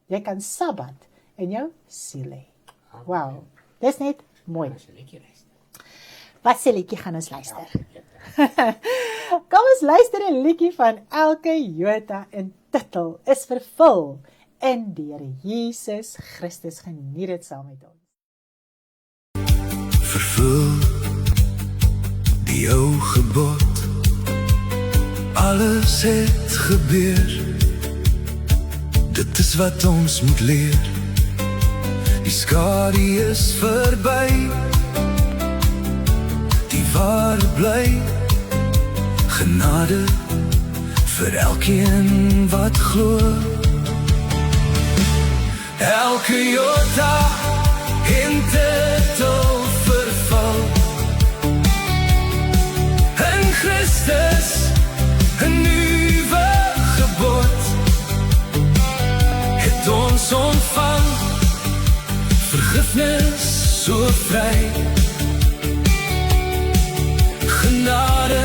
Jy kan Sabbat in jou siel hê. Wow, dis net mooi. Wat se liedjie gaan ons luister? Kom ons luister 'n liedjie van elke jota en titel is vervul in die Here Jesus Christus. Geniet dit saam met ons. Vervul die ou gebod, alles het gebeur, dit is wat ons moet leer, die skadu is verby, die ware bly, genade vir elkeen wat glo, elke jota en titel verval, in Christus 'n nuwe gebod, het ons ontvang, vergifnis so vry, genade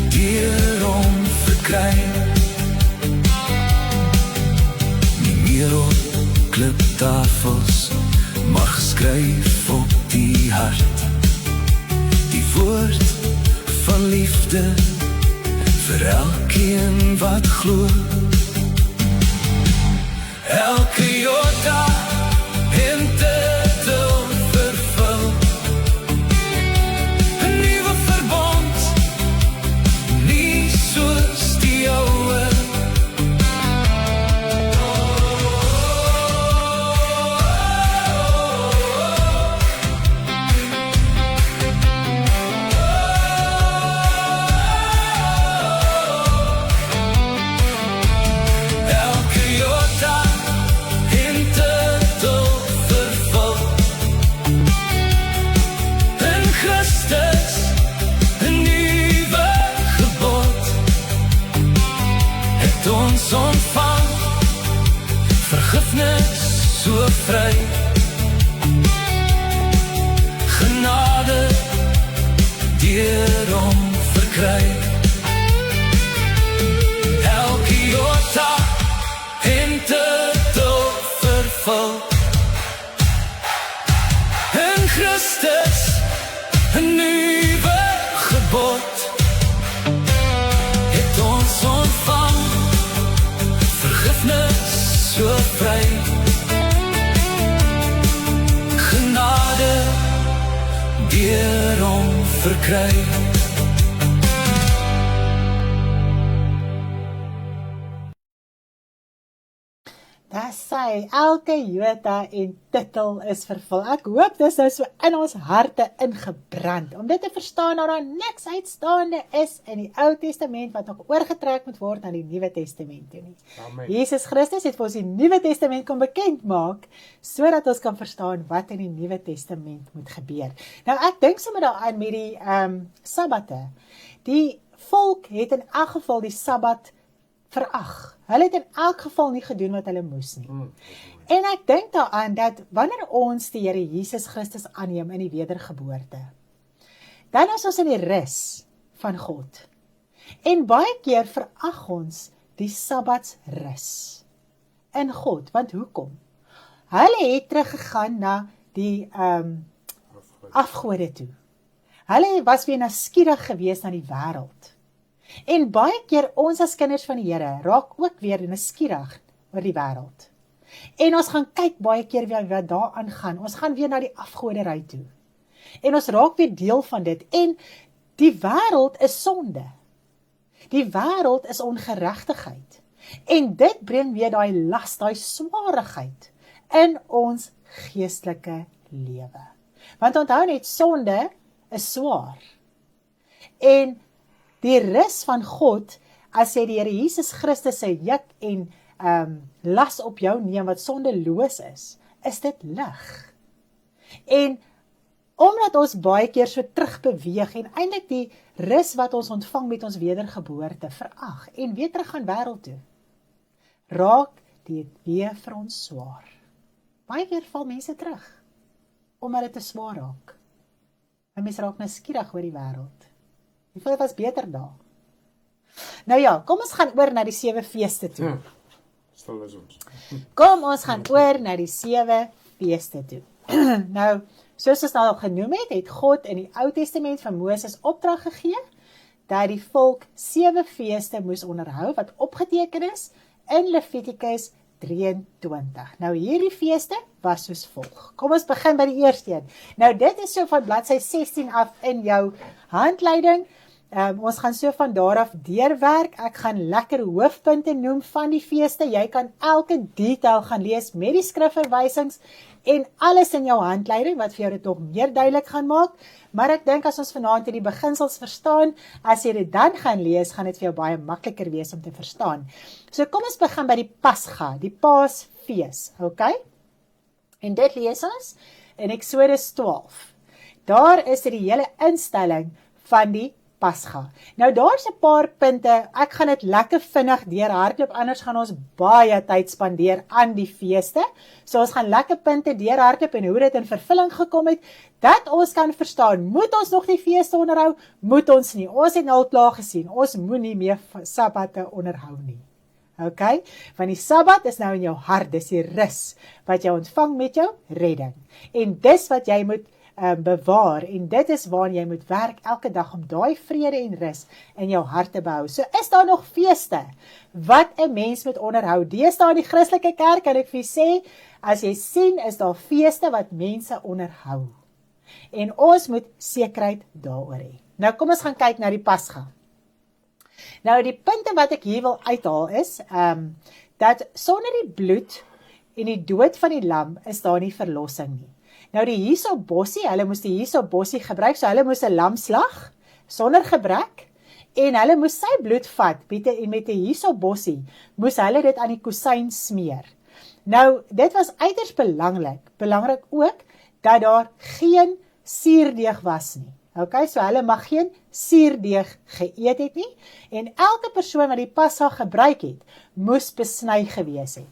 deur hom verkry, nie meer op kliptafels, maar geskryf op die hart, die woord van liefde vir elkeen wat glo, elke jota en titel vervul, 'n nuwe verbond, nie soos die ouwe, ontvang, vergifnis so vry, genade deur hom verkry. Elke jota en titel vervul. In Christus 'n nuwe gebod het ons ontvang, vergifnis so vry. Genade deur hom verkry. Daar sê, elke jota en titel is vervul. Ek hoop dis nou so in ons harte ingebrand, om dit te verstaan dat daar niks uitstaande is in die Ou Testament wat nog oorgetrek moet word na die Nuwe Testament toe nie. Amen. Jesus Christus het vir ons die Nuwe Testament kom bekend maak, sodat ons kan verstaan wat in die Nuwe Testament moet gebeur. Nou ek dink sommer daaraan met die Sabbate. Die volk het in elk geval die Sabbat verag. Hulle het in elk geval nie gedoen wat hulle moes nie. En ek dink daaraan dat wanneer ons die Here Jesus Christus aanneem in die wedergeboorte, dan is ons in die rus van God. En baie keer verag ons die Sabbatsrus in God. Want hoekom? Hulle het teruggegaan na die afgode toe. Hulle was weer nuuskierig gewees na die wêreld. En baie keer ons as kinders van die Here raak ook weer nuuskierig oor die wêreld. En ons gaan kyk baie keer weer wat daar aangaan. Ons gaan weer na die afgodery toe. En ons raak weer deel van dit. En die wêreld is sonde. Die wêreld is ongeregtigheid. En dit bring weer daai las, daai swaarigheid in ons geestelike lewe. Want onthou net, sonde is swaar. En die rus van God, as jy die Here Jesus Christus se juk en las op jou neem wat sondeloos is dit lig. En omdat ons baie keer so terugbeweeg en eintlik die rus wat ons ontvang met ons wedergeboorte verag en weer terug gaan wêreld toe, raak dit weer vir ons swaar. Baie keer val mense terug, omdat dit te swaar raak. En mense raak nuuskierig oor die wêreld. Die voel was beter daar. Nou ja, kom ons gaan oor na die 7 feeste toe. Stil is ons. Kom ons gaan oor na die 7 feeste toe. Nou, soos ons nou al genoem het God in die Ou Testament van Moses opdrag gegee, dat die volk 7 feeste moes onderhou, wat opgeteken is in Levitikus 23. Nou hierdie feeste was soos volg. Kom ons begin by die eerste een. Nou dit is so van bladsy 16 af in jou handleiding. Ons gaan so van daar af deurwerk. Ek gaan lekker hoofpunte noem van die feeste. Jy kan elke detail gaan lees met die skrifverwysings en alles in jou handleiding wat vir jou dit nog meer duidelik gaan maak. Maar ek dink as ons vanaand hierdie beginsels verstaan, as jy dit dan gaan lees, gaan dit vir jou baie makliker wees om te verstaan. So kom ons begin by die Pasga, die Paasfees, okay? En dit lees ons in Eksodus 12. Daar is die hele instelling van die Pasga. Nou daar's 'n paar punte, ek gaan dit lekker vinnig deurhardloop, anders gaan ons baie tyd spandeer aan die feeste. So ons gaan lekker punte deurhardloop en hoe dit in vervulling gekom het, dat ons kan verstaan, moet ons nog die feeste onderhou? Moet ons nie? Ons het al klaar gesien, ons moenie meer Sabbate onderhou nie. Okay? Want die Sabbat is nou in jou hart, dis die rus wat jy ontvang met jou redding. En dis wat jy moet bewaar, en dit is waarin jy moet werk elke dag om daai vrede en rus in jou hart te behou. So is daar nog feeste wat 'n mens moet onderhou. Deesdae in die Christelike kerk, kan ek vir sê, as jy sien, is daar feeste wat mense onderhou. En ons moet sekerheid daaroor hê. Nou kom ons gaan kyk na die Pasga. Nou die punte wat ek hier wil uithaal is, dat sonder die bloed en die dood van die lam is daar nie verlossing nie. Nou die hyssopbossie, hulle moes die hyssopbossie gebruik, so hulle moes 'n lam slag, sonder gebrek, en hulle moes sy bloed vat, en met die hyssopbossie moes hulle dit aan die kusyn smeer. Nou, dit was uiters belangrik ook, dat daar geen suurdeeg was nie. Okay, so hulle mag geen suurdeeg geëet het nie, en elke persoon wat die Pasga gebruik het, moes besny gewees het.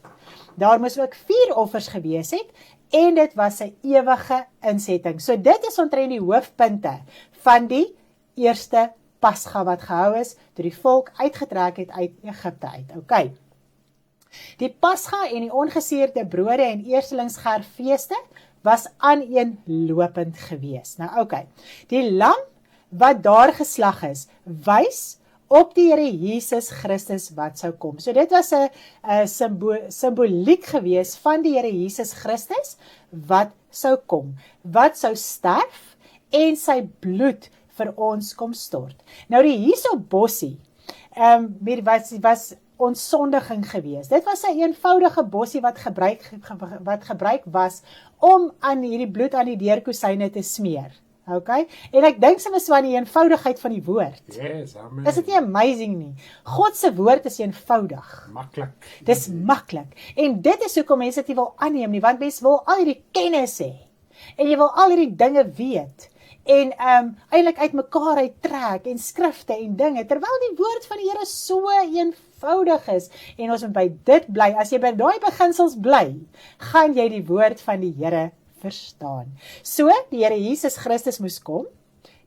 Daar moes ook 4 offers gewees het, en dit was 'n ewige insetting. So dit is omtrent die hoofpunte van die eerste Pasga wat gehou is, toe die volk uitgetrek het uit Egipte uit. Okay. Die Pasga en die ongesuurde brode en eerstelingsgerfeeste was aaneenlopend gewees. Nou okay, die lam wat daar geslag is, wys op die Here Jesus Christus wat sou kom. So dit was 'n simboliek gewees van die Here Jesus Christus wat sou kom, wat sou sterf en sy bloed vir ons kom stort. Nou die hyssopbossie was ontsondiging gewees. Dit was 'n eenvoudige bossie wat gebruik was om aan hierdie bloed aan die deurkosyne te smeer. Okay? En ek dink se was so aan die eenvoudigheid van die woord. Yes, amen. Is dit nie amazing nie? God se woord is eenvoudig. Maklik. Dis maklik. En dit is hoekom mense dit nie wil aanneem nie, want mense wil al hierdie kennis hê. En jy wil al hierdie dinge weet. En eintlik uitmekaar uittrek en skrifte en dinge, terwyl die woord van die Here so eenvoudig is. En ons moet by dit bly. As jy by daai beginsels bly, gaan jy die woord van die Here verstaan. So, die Here Jesus Christus moes kom.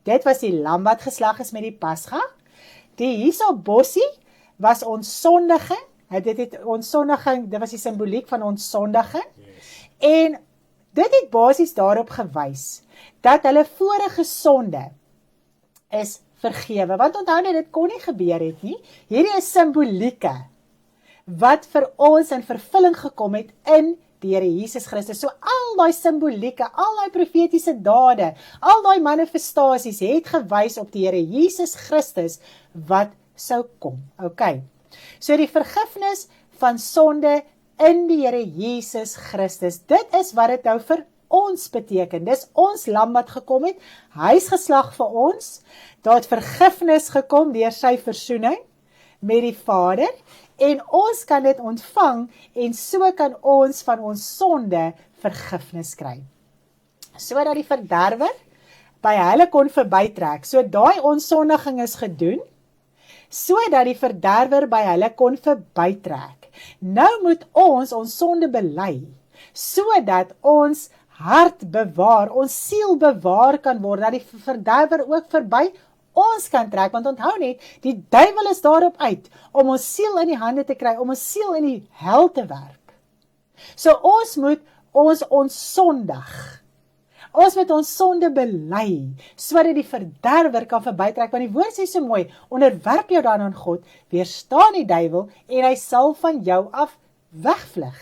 Dit was die lam wat geslag is met die Pasga. Die hyssopbossie was ontsondiging. Dit was die simboliek van ontsondiging. Yes. En dit het basies daarop gewys dat hulle vorige sonde is vergewe. Want onthou net, dit kon nie gebeur het nie. Hierdie is simbolieke wat vir ons in vervulling gekom het in die Here Jesus Christus. So al daai simbolieke, al daai profetiese dade, al daai manifestasies het gewys op die Here Jesus Christus wat sou kom. Okay. So die vergifnis van sonde in die Here Jesus Christus. Dit is wat dit nou vir ons beteken. Dis ons lam wat gekom het. Hy is geslag vir ons. Daar het vergifnis gekom deur sy versoening met die Vader. En ons kan dit ontvang en so kan ons van ons sonde vergifnis kry. Sodat die verderwer by hulle kon verbytrek. So daai ontsondiging is gedoen, sodat die verderwer by hulle kon verbytrek. Nou moet ons sonde bely, sodat ons hart bewaar, ons siel bewaar kan word, dat die verderwer ook verby ons kan trek, want onthou net, die duiwel is daarop uit, om ons siel in die hande te kry, om ons siel in die hel te werp. So ons moet ons ontsondig, ons moet ons sonde bely, sodat die verderwer kan verbytrek, want die woord sê so mooi, onderwerp jou dan aan God, weerstaan die duiwel, en hy sal van jou af wegvlug.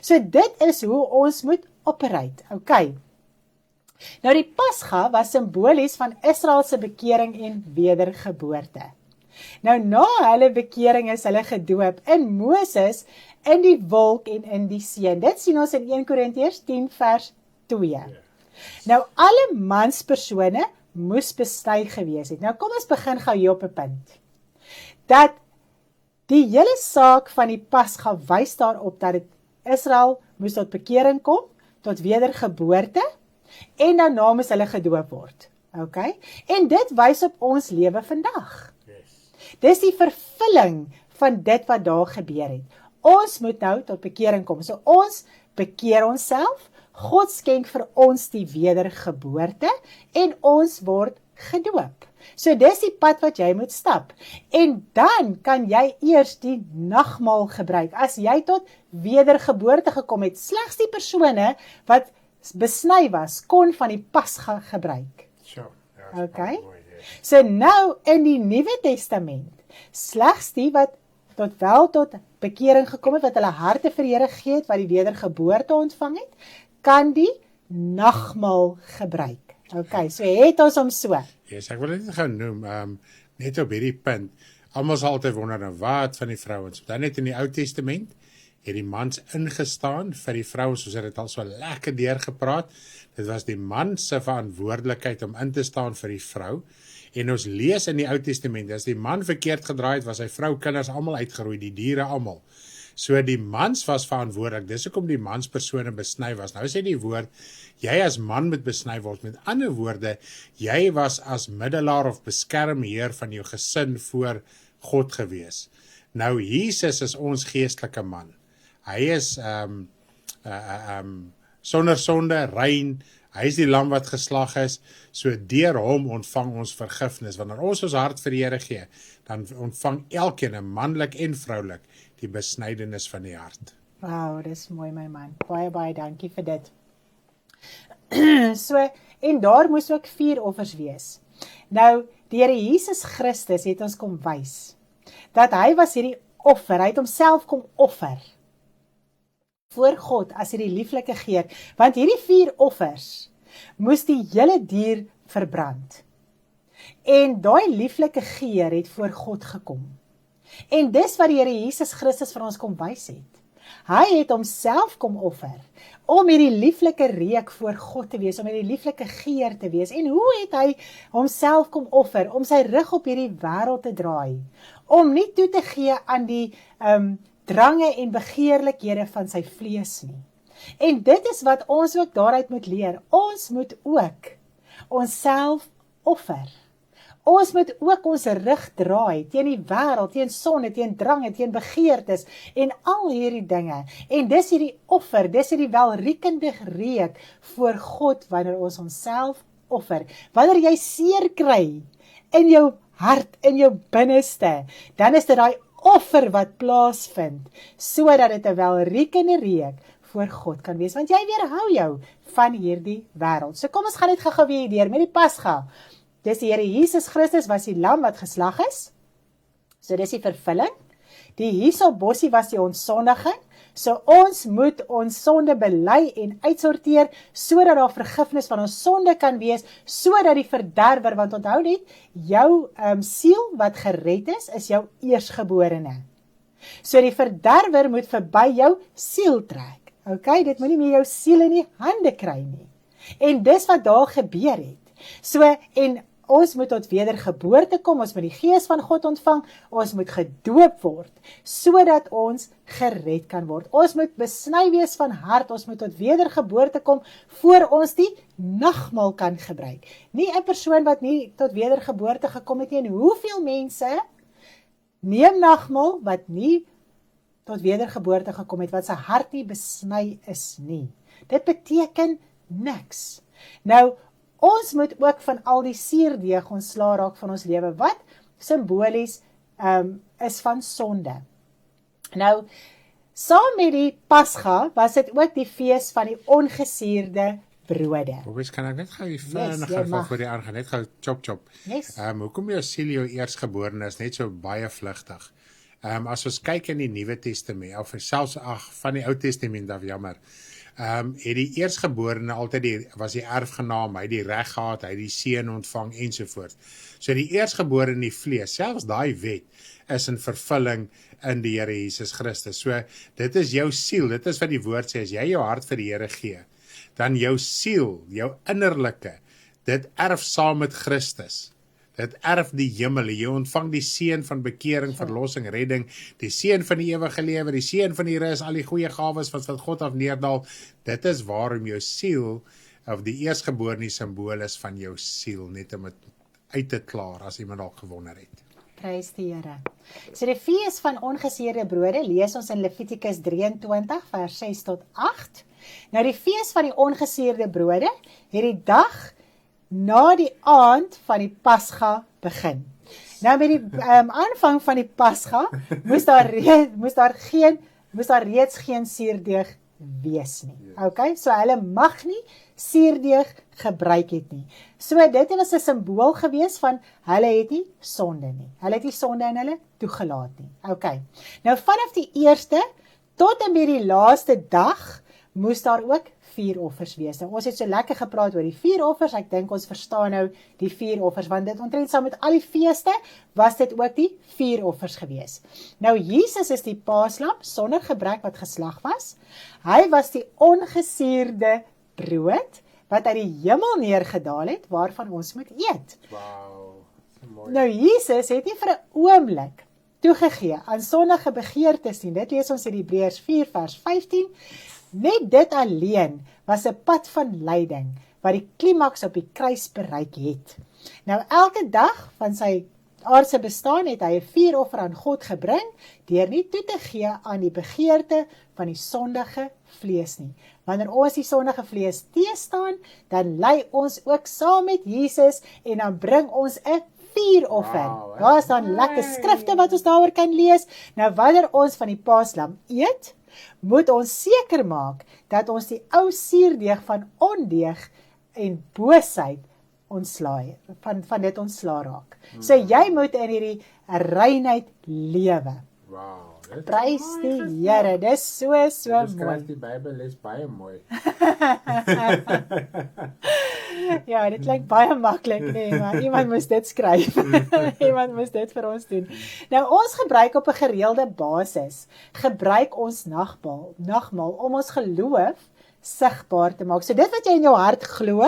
So dit is hoe ons moet operate, okay. Nou die Pasga was simbolies van Israel se bekering en wedergeboorte. Nou na hulle bekering is hulle gedoop in Moses, in die wolk en in die see. Dit sien ons in 1 Korintiërs 10 vers 2. Nou alle manspersone moes besny gewees het. Nou kom ons begin gou hier op 'n punt. Dat die hele saak van die Pasga wys daarop dat Israel moes tot bekering kom, tot wedergeboorte, en daarna moes hulle gedoop word. Okay? En dit wys op ons lewe vandag. Yes. Dis die vervulling van dit wat daar gebeur het. Ons moet nou tot bekering kom. So ons bekeer onsself, God skenk vir ons die wedergeboorte en ons word gedoop. So dis die pad wat jy moet stap. En dan kan jy eers die nagmaal gebruik. As jy tot wedergeboorte gekom het, slegs die persone wat besny was, kon van die Pasga gebruik. Sure. Okay? So nou in die Nuwe Testament, slegs die wat tot bekering gekom het, wat hulle harte vir die Here gegee het, wat die wedergeboorte ontvang het, kan die nagmaal gebruik. Okay, so het ons hom so. Yes, ek wil dit gou noem, net op hierdie punt. Almal sal altyd wonder nou wat van die vrouens. Dan net in die Ou Testament het die mans ingestaan vir die vrouens, soos dit al so lekker deurgepraat. Dit was die man se verantwoordelikheid om in te staan vir die vrou. En ons lees in die Ou Testament, as die man verkeerd gedraai het, was sy vrou, kinders almal uitgeroei, die diere almal. So die mans was verantwoordelik, dis hoekom die manspersone besny was. Nou sê die woord, jy as man moet besny word. Met ander woorde, jy was as middelaar of beskermheer van jou gesin voor God gewees. Nou Jesus is ons geestelike man. Hy is sonder sonde, rein, Hy is die lam wat geslag is, so deur hom ontvang ons vergifnis. Wanneer ons hart vir die Here gee, dan ontvang elkeen, manlik en vroulik, die besnydenis van die hart. Wow, dis mooi my man. Baie dankie vir dit. So, en daar moes ook 4 offers wees. Nou, die Here Jesus Christus het ons kom wys, dat hy was hierdie offer, hy het homself kom offer, voor God as hierdie lieflike geur, want hierdie 4 offers, moes die hele dier verbrand. En daai lieflike geur het voor God gekom. En dis wat die Here Jesus Christus vir ons kom wys het. Hy het homself kom offer, om hierdie lieflike reuk voor God te wees, om hierdie lieflike geur te wees. En hoe het hy homself kom offer? Om sy rug op hierdie wêreld te draai, om nie toe te gee aan die drange en begeerlikhede van sy vlees nie. En dit is wat ons ook daaruit moet leer. Ons moet ook onsself offer. Ons moet ook ons rug draai teen die wêreld, teen sonde, teen drange, teen begeertes en al hierdie dinge. En dis hierdie offer, dis hierdie welriekende reuk voor God wanneer ons onsself offer. Wanneer jy seer kry in jou hart, in jou binneste, dan is dit daai offer wat plaasvind, sodat dit 'n welriekende reuk voor God kan wees, want jy weerhou jou van hierdie wêreld. So kom ons gaan dit gou-gou weer deur met die Pasga. Dis die Here Jesus Christus was die lam wat geslag is. So dis die vervulling. Die hyssopbossie was die ontsondiging. So ons moet ons sonde bely en uitsorteer, sodat daar vergifnis van ons sonde kan wees, sodat die verderwer, want onthou net, jou siel wat gered is jou eersgeborene. So die verderwer moet verby jou siel trek. Okay, dit moet nie meer jou siel in die hande kry nie. En dis wat daar gebeur het. So, en ons moet tot wedergeboorte kom, ons moet die Gees van God ontvang, ons moet gedoop word, sodat ons gered kan word. Ons moet besny wees van hart, ons moet tot wedergeboorte kom, voor ons die nagmaal kan gebruik. Nie 'n persoon wat nie tot wedergeboorte gekom het nie, en hoeveel mense neem nagmaal wat nie tot wedergeboorte gekom het, wat sy hart nie besny is nie. Dit beteken niks. Nou, ons moet ook van al die suurdeeg ontslae raak van ons lewe, wat simbolies is van sonde. Nou, saam met die Pasga was dit ook die fees van die ongesuurde brode. Bobbes, kan ek net gou Yes, vinniger jy mag. voor die aangaan, net gou chop. Yes. Hoekom jou siel jou eersgeborene is net so baie vlugtig? As ons kyk in die Nuwe Testament, of selfs van die Ou Testament af, jammer, het die eersgeborene altyd was die erfgenaam, hy het die reg gehad, hy het die seën ontvang ensovoort. So die eersgeborene in die vlees, selfs daai wet, is in vervulling in die Here Jesus Christus. So dit is jou siel, dit is wat die woord sê, as jy jou hart vir die Here gee, dan jou siel, jou innerlike, dit erf saam met Christus. Dit erf die hemel, jy ontvang die seën van bekering, verlossing, redding, die seën van die ewige lewe, die seën van die rus, al die goeie gawes wat van God af neerdal. Dit is waarom jou siel, of die eersgeborene simbool is van jou siel, net om het uit te klaar, as iemand al gewonder het. Prys die Here. So die fees van ongesuurde brode lees ons in Levitikus 23 vers 6 tot 8. Nou die fees van die ongesuurde brode het die dag na die aand van die Pasga begin. Nou met die aanvang van die Pasga moes daar reeds geen suurdeeg wees nie. Okay, so hulle mag nie suurdeeg gebruik het nie. So dit was 'n simbool gewees van hulle het nie sonde nie. Hulle het nie sonde in hulle toegelaat nie. Okay. Nou vanaf die eerste tot en met die laaste dag moes daar ook 4 offers wees. Nou, ons het so lekker gepraat oor die 4 offers, ek dink ons verstaan nou die 4 offers, want dit omtrent saam met al die feeste, was dit ook die 4 offers gewees. Nou, Jesus is die paaslam, sonder gebrek wat geslag was. Hy was die ongesuurde brood, wat uit die hemel neergedaal het, waarvan ons moet eet. Wow, mooi. Nou, Jesus het nie vir 'n oomblik toegegee aan sondige begeertes nie. Dit lees ons in Hebreërs 4 vers 15. Net dit alleen was 'n pad van lyding wat die klimaks op die kruis bereik het. Nou elke dag van sy aardse bestaan het hy 'n vuuroffer aan God gebring, deur nie toe te gee aan die begeerte van die sondige vlees nie. Wanneer ons die sondige vlees teestaan, dan lei ons ook saam met Jesus en dan bring ons 'n vuuroffer. Wow, Daar is dan lekker skrifte wat ons daaroor kan lees. Nou wanneer ons van die paaslam eet, moet ons seker maak dat ons die ou suurdeeg van ondeeg en boosheid ontslaai, van dit ontslaa raak. So jy moet in hierdie reinheid lewe. Wow, dit Prys die Here, dis so mooi. skryf die Bybel is baie mooi. Ja, dit klink baie maklik, nee, maar iemand moes dit skryf. Iemand moes dit vir ons doen. Nou, ons gebruik op 'n gereelde basis, gebruik ons nagmaal om ons geloof sigbaar te maak. So dit wat jy in jou hart glo,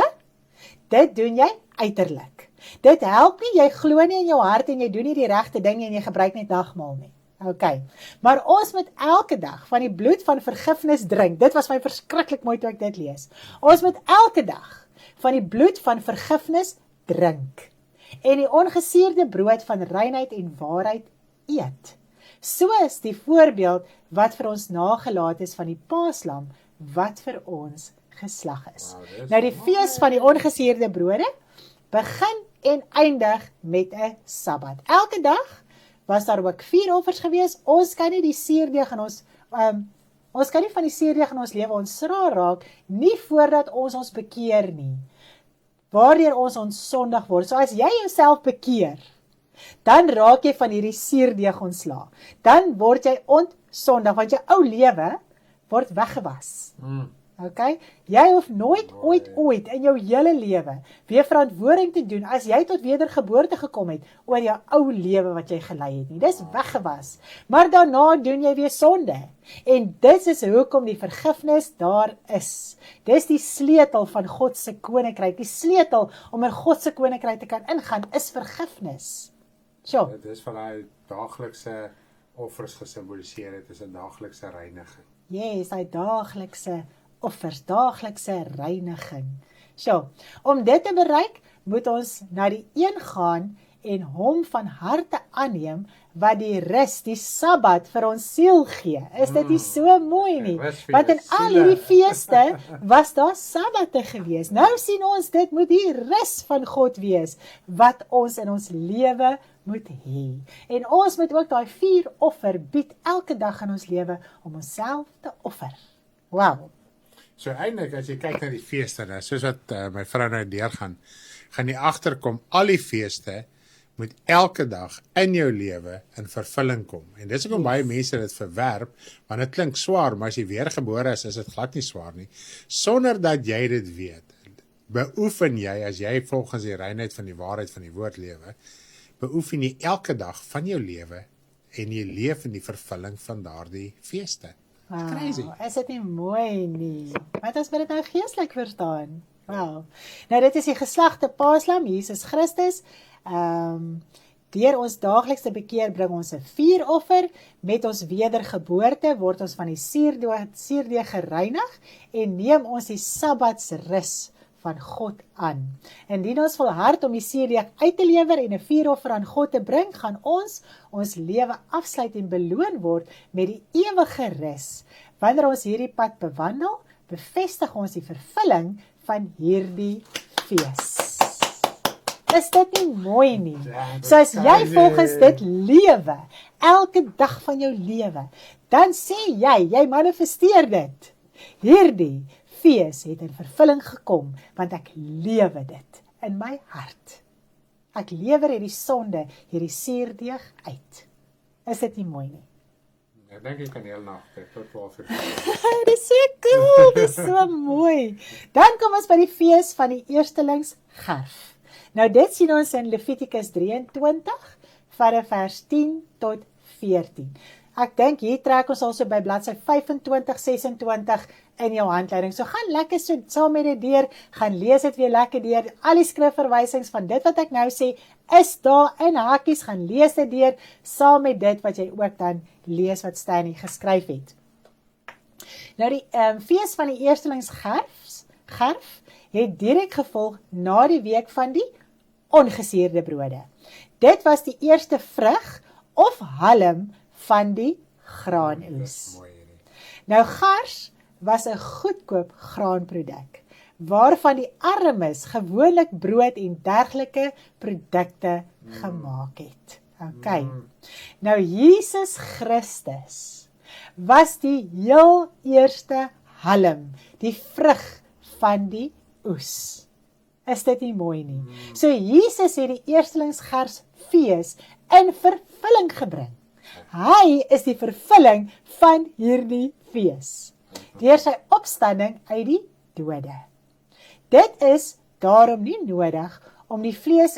dit doen jy uiterlik. Dit help nie, jy glo nie in jou hart en jy doen nie die regte ding en jy gebruik net nagmaal nie. Okay. Maar ons moet elke dag van die bloed van vergifnis drink. Dit was my verskriklik mooi toe ek dit lees. Ons moet elke dag van die bloed van vergifnis drink en die ongesuurde brood van reinheid en waarheid eet. So is die voorbeeld wat vir ons nagelaat is van die paaslam wat vir ons geslag is. Wow, Nou die fees van die ongesuurde brode begin en eindig met 'n Sabbat. Elke dag was daar ook 4 offers gewees. Ons kan nie die suurdeeg in ons kan nie van die suurdeeg in ons lewe ontslaa raak nie voordat ons bekeer nie. Waardeur ons sondig word. So as jy jouself bekeer, dan raak jy van hierdie suurdeeg ontslaa. Dan word jy ontsondig want jou ou lewe word weggewas. Okay? Jy hoef nooit ooit in jou hele lewe weer verantwoording te doen as jy tot wedergeboorte gekom het oor jou ou lewe wat jy gelei het nie. Dis weggewas. Maar daarna doen jy weer sonde. En dit is hoekom die vergifnis daar is. Dis die sleutel van God se koninkryk. Die sleutel om in God se koninkryk te kan ingaan is vergifnis. Sjoe. Dit is van daai daaglikse offers gesimboliseer het, is 'n daaglikse reiniging. Yes, hy daaglikse offers, daaglikse reiniging. So, om dit te bereik, moet ons na die een gaan en hom van harte aanneem wat die rus, die Sabbat vir ons siel gee. Is dit nie so mooi nie? Want in al hierdie feeste was daar Sabbatte gewees. Nou sien ons dit moet die rus van God wees wat ons in ons lewe moet hê. En ons moet ook daai 4 offer bied elke dag in ons lewe om onsself te offer. Wow. So eintlik as jy kyk na die feeste, nou, soos wat my vrou nou deurgaan, gaan jy agterkom al die feeste moet elke dag in jou lewe in vervulling kom. En dis hoekom baie mense dit verwerp, want dit klink swaar, maar as jy weergebore is dit glad nie swaar nie. Sonder dat jy dit weet, beoefen jy as jy volgens die reinheid van die waarheid van die woord lewe, beoefen jy elke dag van jou lewe en jy leef in die vervulling van daardie feeste. Crazy. Is dit nie mooi nie? Wat as dit nou geestelik verstaan? Wow. Nou dit is die geslagte paaslam, Jesus Christus. Deur ons daaglikse bekeer bring ons 'n vuuroffer. Met ons wedergeboorte word ons van die suurdeeg gereinig en neem ons die Sabbatsrus van God aan. Indien ons volhard om die suurdeeg uit te lewer en 'n vuuroffer aan God te bring, gaan ons lewe afsluit en beloon word met die ewige rus. Wanneer ons hierdie pad bewandel, bevestig ons die vervulling van hierdie fees. Is dit nie mooi nie? So as jy volgens dit lewe, elke dag van jou lewe, dan sê jy manifesteer dit. Hierdie fees het in vervulling gekom, want ek lewe dit in my hart. Ek lewer hierdie sonde, hierdie suurdeeg uit. Is dit nie mooi nie? Ek dink ek kan heel nag tot 12 uur. Dis so cool, dis so mooi. Dan kom ons by die fees van die eerstelingsgerf. Nou dit sien ons in Levitikus 23, vanaf vers 10 tot 14. Ek dink hier trek ons also by bladsy 25, 26 in jou handleiding. So gaan lekker so saam met dit deur, gaan lees dit weer lekker deur. Al die skrifverwysings van dit wat ek nou sê, is daar in hakies, gaan lees dit deur, saam met dit wat jy ook dan lees wat Stanley geskryf het. Nou die fees van die eerstelingsgerf het direk gevolg na die week van die ongesuurde brode. Dit was die eerste vrug of halm van die graanoes. Mooi hierdie. Nou gars was 'n goedkoop graanproduk, waarvan die armes gewoonlik brood en dergelike produkte gemaak het. OK. Nou Jesus Christus was die heel eerste halm, die vrug van die oes. Is dit nie mooi nie? So Jesus het die eerstelingsgarsfees in vervulling gebring. Hy is die vervulling van hierdie fees, deur sy opstanding uit die dode. Dit is daarom nie nodig om die fees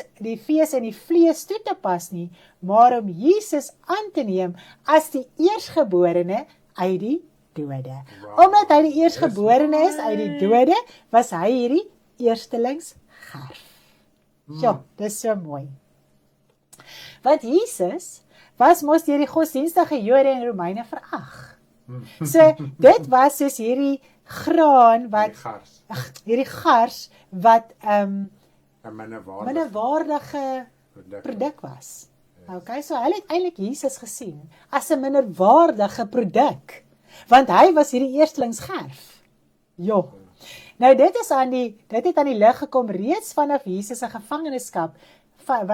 in die vlees toe te pas nie, maar om Jesus aan te neem as die eersgeborene uit die dode. Omdat hy die eersgeborene is uit die dode, was hy hierdie eerstelingsgarf. Ja, dis so mooi. Want Jesus was mos deur die godsdienstige Jode en Romeine verag. So dit was soos hierdie graan wat Gars. hierdie gars wat 'n minderwaardige minderwaardige produk was. Okay, so hulle het eintlik Jesus gesien as 'n minderwaardige produk, want hy was hierdie eerstelingsgerf. Jo. Nou dit het aan die lig gekom reeds vanaf Jesus se gevangenskap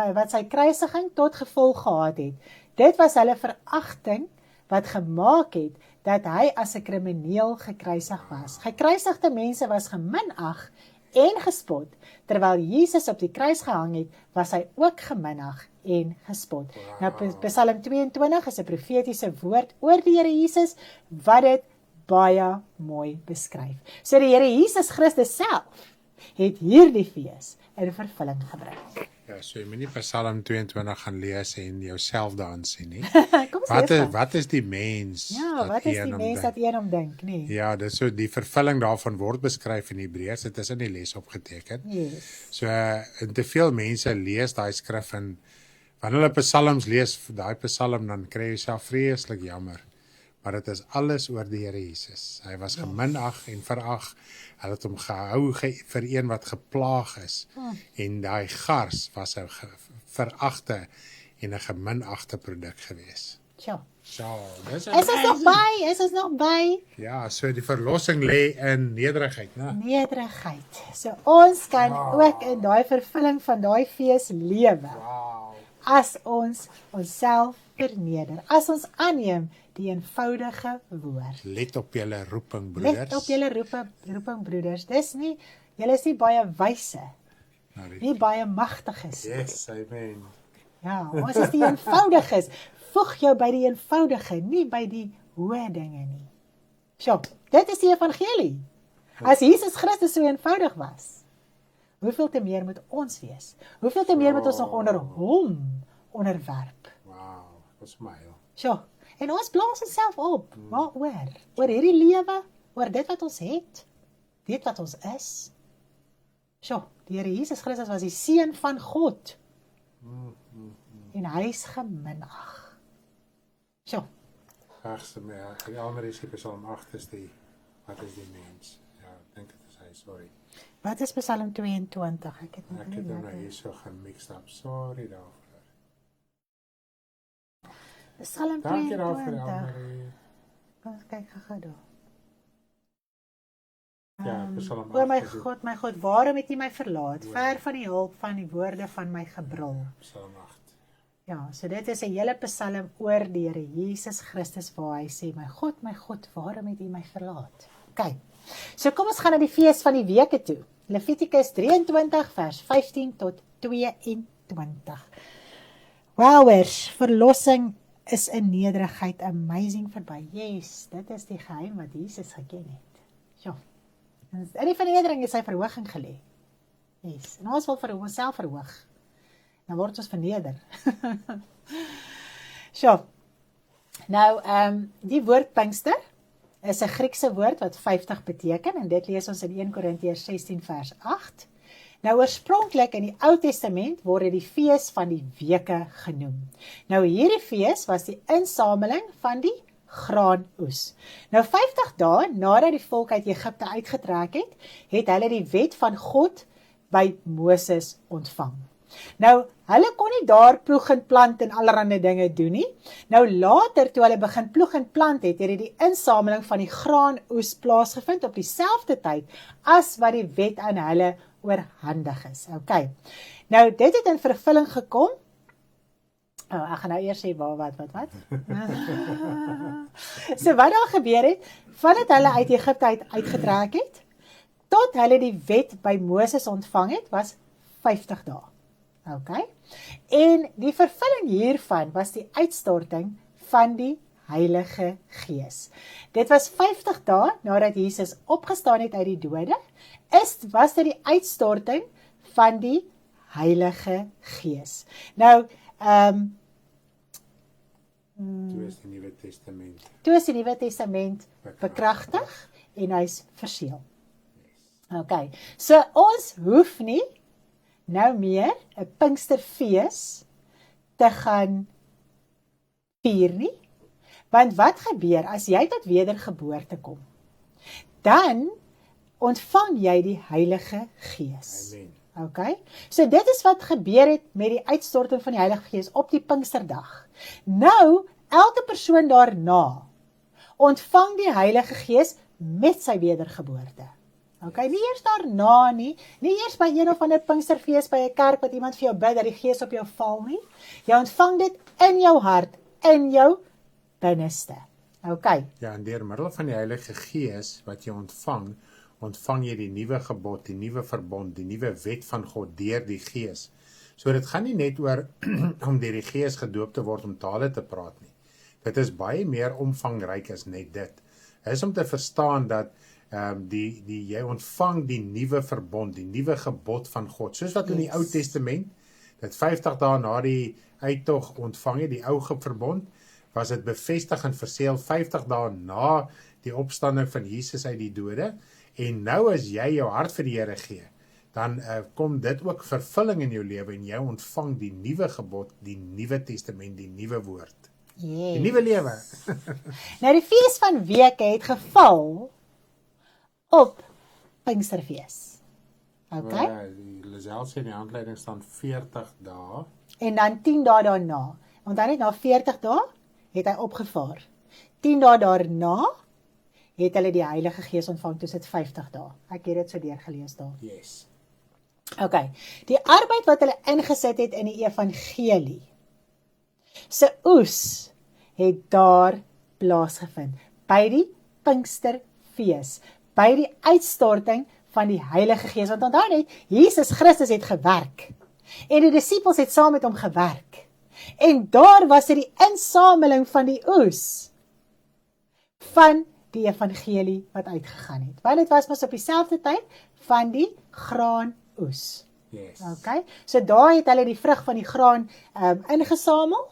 wat sy kruisiging tot gevolg gehad het. Dit was hulle veragting wat gemaak het dat hy as 'n krimineel gekruisig was. Gekruisigde mense was geminag en gespot, terwyl Jesus op die kruis gehang het, was hy ook geminag en gespot. Nou Psalm 22 is 'n profetiese woord oor die Here Jesus wat dit baie mooi beskryf. So die Here Jesus Christus self het hierdie fees in vervulling gebring. Ja, so jy moet nie Psalm 22 gaan lees en jouself daarin sien nie. Kom ons lees Wat is die mens? Ja, dat wat is een die om mens dink? dat een om dink, nee? Ja, dis so die vervulling daarvan word beskryf in Hebreërs. Dit is in die les opgeteken. Yes. So en te veel mense lees daai skrif en wanneer hulle psalms lees, daai psalm, dan kry jy jouself vreeslik jammer. Maar dit is alles oor die Here Jesus. Hy was geminag en verag. Hulle het hom gehou vir een wat geplaag is. En daai gars was 'n veragte en 'n geminagte produk gewees. Tja. So, dis Is ons nog by? Is ons nog by? ja, so die verlossing lê in nederigheid, né? Nederigheid. So ons kan ook in daai vervulling van daai fees lewe. Wow. As ons onsself verneder. As ons aanneem die eenvoudige woord. Let op julle roeping, broeders. Let op julle roeping broeders. Julle is nie baie wyse, Nou, die- nie baie magtiges. Yes, amen. Ja, ons is die eenvoudiges. Voeg jou by die eenvoudige, nie by die hoë dinge nie. So, dit is die evangelie. As Jesus Christus so eenvoudig was, hoeveel te meer moet ons wees? Hoeveel te meer moet ons nog onder hom onderwerp? Wow, wat smile. So, en ons blaas onsself op. Waaroor? Oor hierdie lewe, oor dit wat ons het, dit wat ons is. So, die Here Jesus Christus was die seun van God. En hy is geminag. So, Regste my, die ander is die Psalm 8 is die, wat is die mens? Ja, ek dink dit is hy, sorry. wat is Psalm 22? Ek het Ek het hom nou hier so gemixed up, sorry daarvoor. Psalm Dankie daarvoor, 22. Elmarie. Kom ons kyk gou daar. Ja, Psalm 8 O my is die God, waarom het U my verlaat? Ver van die hulp van die woorde van my gebrul. Psalm 8. Ja, so dit is 'n hele psalm oor die Here Jesus Christus waar hy sê, my God, waarom het U my verlaat? OK. So kom ons gaan na die fees van die weke toe. Levitikus 23 vers 15 tot 22. Wowers, verlossing is in nederigheid, amazing verby. Yes, dit is die geheim wat Jesus geken het. Ja. In die vernedering is sy verhoging gelê. Yes, en ons wil vir onsself verhoog. Dan word ons verneder. So. Nou, die woord Pinkster is 'n Griekse woord wat 50 beteken en dit lees ons in 1 Korintiërs 16 vers 8. Nou oorspronklik in die Ou Testament word dit die fees van die weke genoem. Nou hierdie fees was die insameling van die graanoes. Nou 50 dae nadat die volk uit Egipte uitgetrek het, het hulle die wet van God by Moses ontvang. Nou, hulle kon nie daar ploeg en plant en allerlei dinge doen nie. Nou later, toe hulle begin ploeg en plant het die insameling van die graanoes plaasgevind op dieselfde tyd as wat die wet aan hulle oorhandig is. Okay. Nou, dit het in vervulling gekom. Ek gaan nou eers sê wat? So wat daar gebeur het, vandat hulle uit Egipte uitgetrek het, tot hulle die wet by Moses ontvang het, was 50 dae. Okay. En die vervulling hiervan was die uitstorting van die Heilige Gees. Dit was 50 dae nadat Jesus opgestaan het uit die dode, was dit die uitstorting van die Heilige Gees. Nou, Toe is die Nuwe Testament. Toe is die Nuwe Testament bekragtig en hy's verseël. Okay, so ons hoef nie nou meer 'n Pinksterfees te gaan vier nie, want wat gebeur as jy tot wedergeboorte kom? Dan ontvang jy die Heilige Gees. Amen. Okay, so dit is wat gebeur het met die uitstorting van die Heilige Gees op die Pinksterdag. Nou, elke persoon daarna ontvang die Heilige Gees met sy wedergeboorte. Okay, nie eers daarna nie eers by een of ander Pinksterfees by 'n kerk wat iemand vir jou bid dat die Gees op jou val nie. Jy ontvang dit in jou hart, in jou binneste. Okay. Ja, en deur middel van die Heilige Gees wat jy ontvang jy die nuwe gebod, die nuwe verbond, die nuwe wet van God deur die Gees. So dit gaan nie net oor om deur die Gees gedoop te word om tale te praat nie. Dit is baie meer omvangryk as net dit. Dit is om te verstaan dat jy ontvang die nuwe verbond, die nuwe gebod van God. Soos wat in die Ou Testament, dit 50 dae na die uittog ontvang jy die ou verbond, was dit bevestig en verseël 50 dae na die opstanding van Jesus uit die dode. En nou as jy jou hart vir die Here gee, dan kom dit ook vervulling in jou lewe en jy ontvang die nuwe gebod, die Nuwe Testament, die nuwe woord. Die nuwe lewe. Nou die fees van weke het geval op Pinksterfees. Okay? Ja, Lisel sê in die handleiding staan 40 dae. En dan 10 dae daarna. Want dan net na 40 dae het hy opgevaar. 10 dae daarna het hulle die Heilige Gees ontvang, toe dit 50 dae. Ek het dit so deurgelees daar. Yes. Okay. Die arbeid wat hulle ingesit het in die evangelie, se oes het daar plaasgevind by die Pinksterfees, by die uitstorting van die Heilige Gees. Want onthou net, Jesus Christus het gewerk en die disippels het saam met hom gewerk. En daar was dit die insameling van die oes van die evangelie wat uitgegaan het. Want dit was mos op dieselfde tyd van die graanoes. Yes. Okay? So daar het hulle die vrug van die graan ingesamel.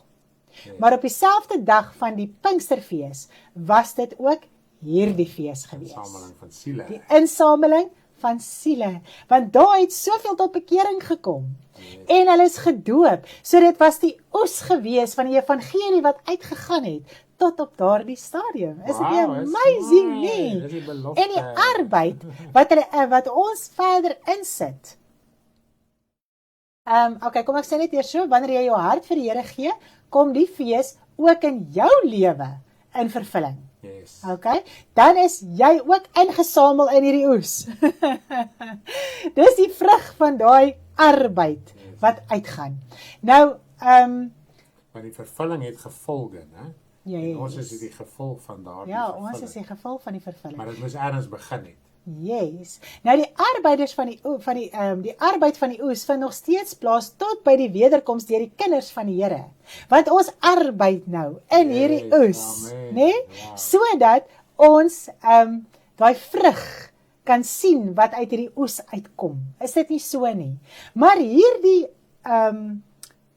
Yes. Maar op dieselfde dag van die Pinksterfees was dit ook hierdie fees gewees. Insameling van siele. Die insameling van siele. Want daar het soveel tot bekering gekom. Yes. En hulle is gedoop. So dit was die oes gewees van die evangelie wat uitgegaan het tot op daardie stadium. Is dit nie amazing nie? En die arbeid wat ons verder insit. Okay, kom ek sê net eers so, wanneer jy jou hart vir die Here gee, kom die fees ook in jou lewe in vervulling. Yes. Okay, dan is jy ook ingesamel in hierdie oes. Dis die vrug van daai arbeid wat uitgaan. Nou, maar die vervulling het gevolge, né? Yes. Ons is die gevolg van daardie vervulling. Ja, ons is die gevolg van die vervulling. Maar dit moes ergens begin het. Yes. Nou die arbeiders die arbeid van die oes vind nog steeds plaas tot by die wederkoms deur die kinders van die Here. Want ons arbeid nou in hierdie oes, né? Sodat ons daai vrug kan sien wat uit hierdie oes uitkom. Is dit nie so nie? Maar hierdie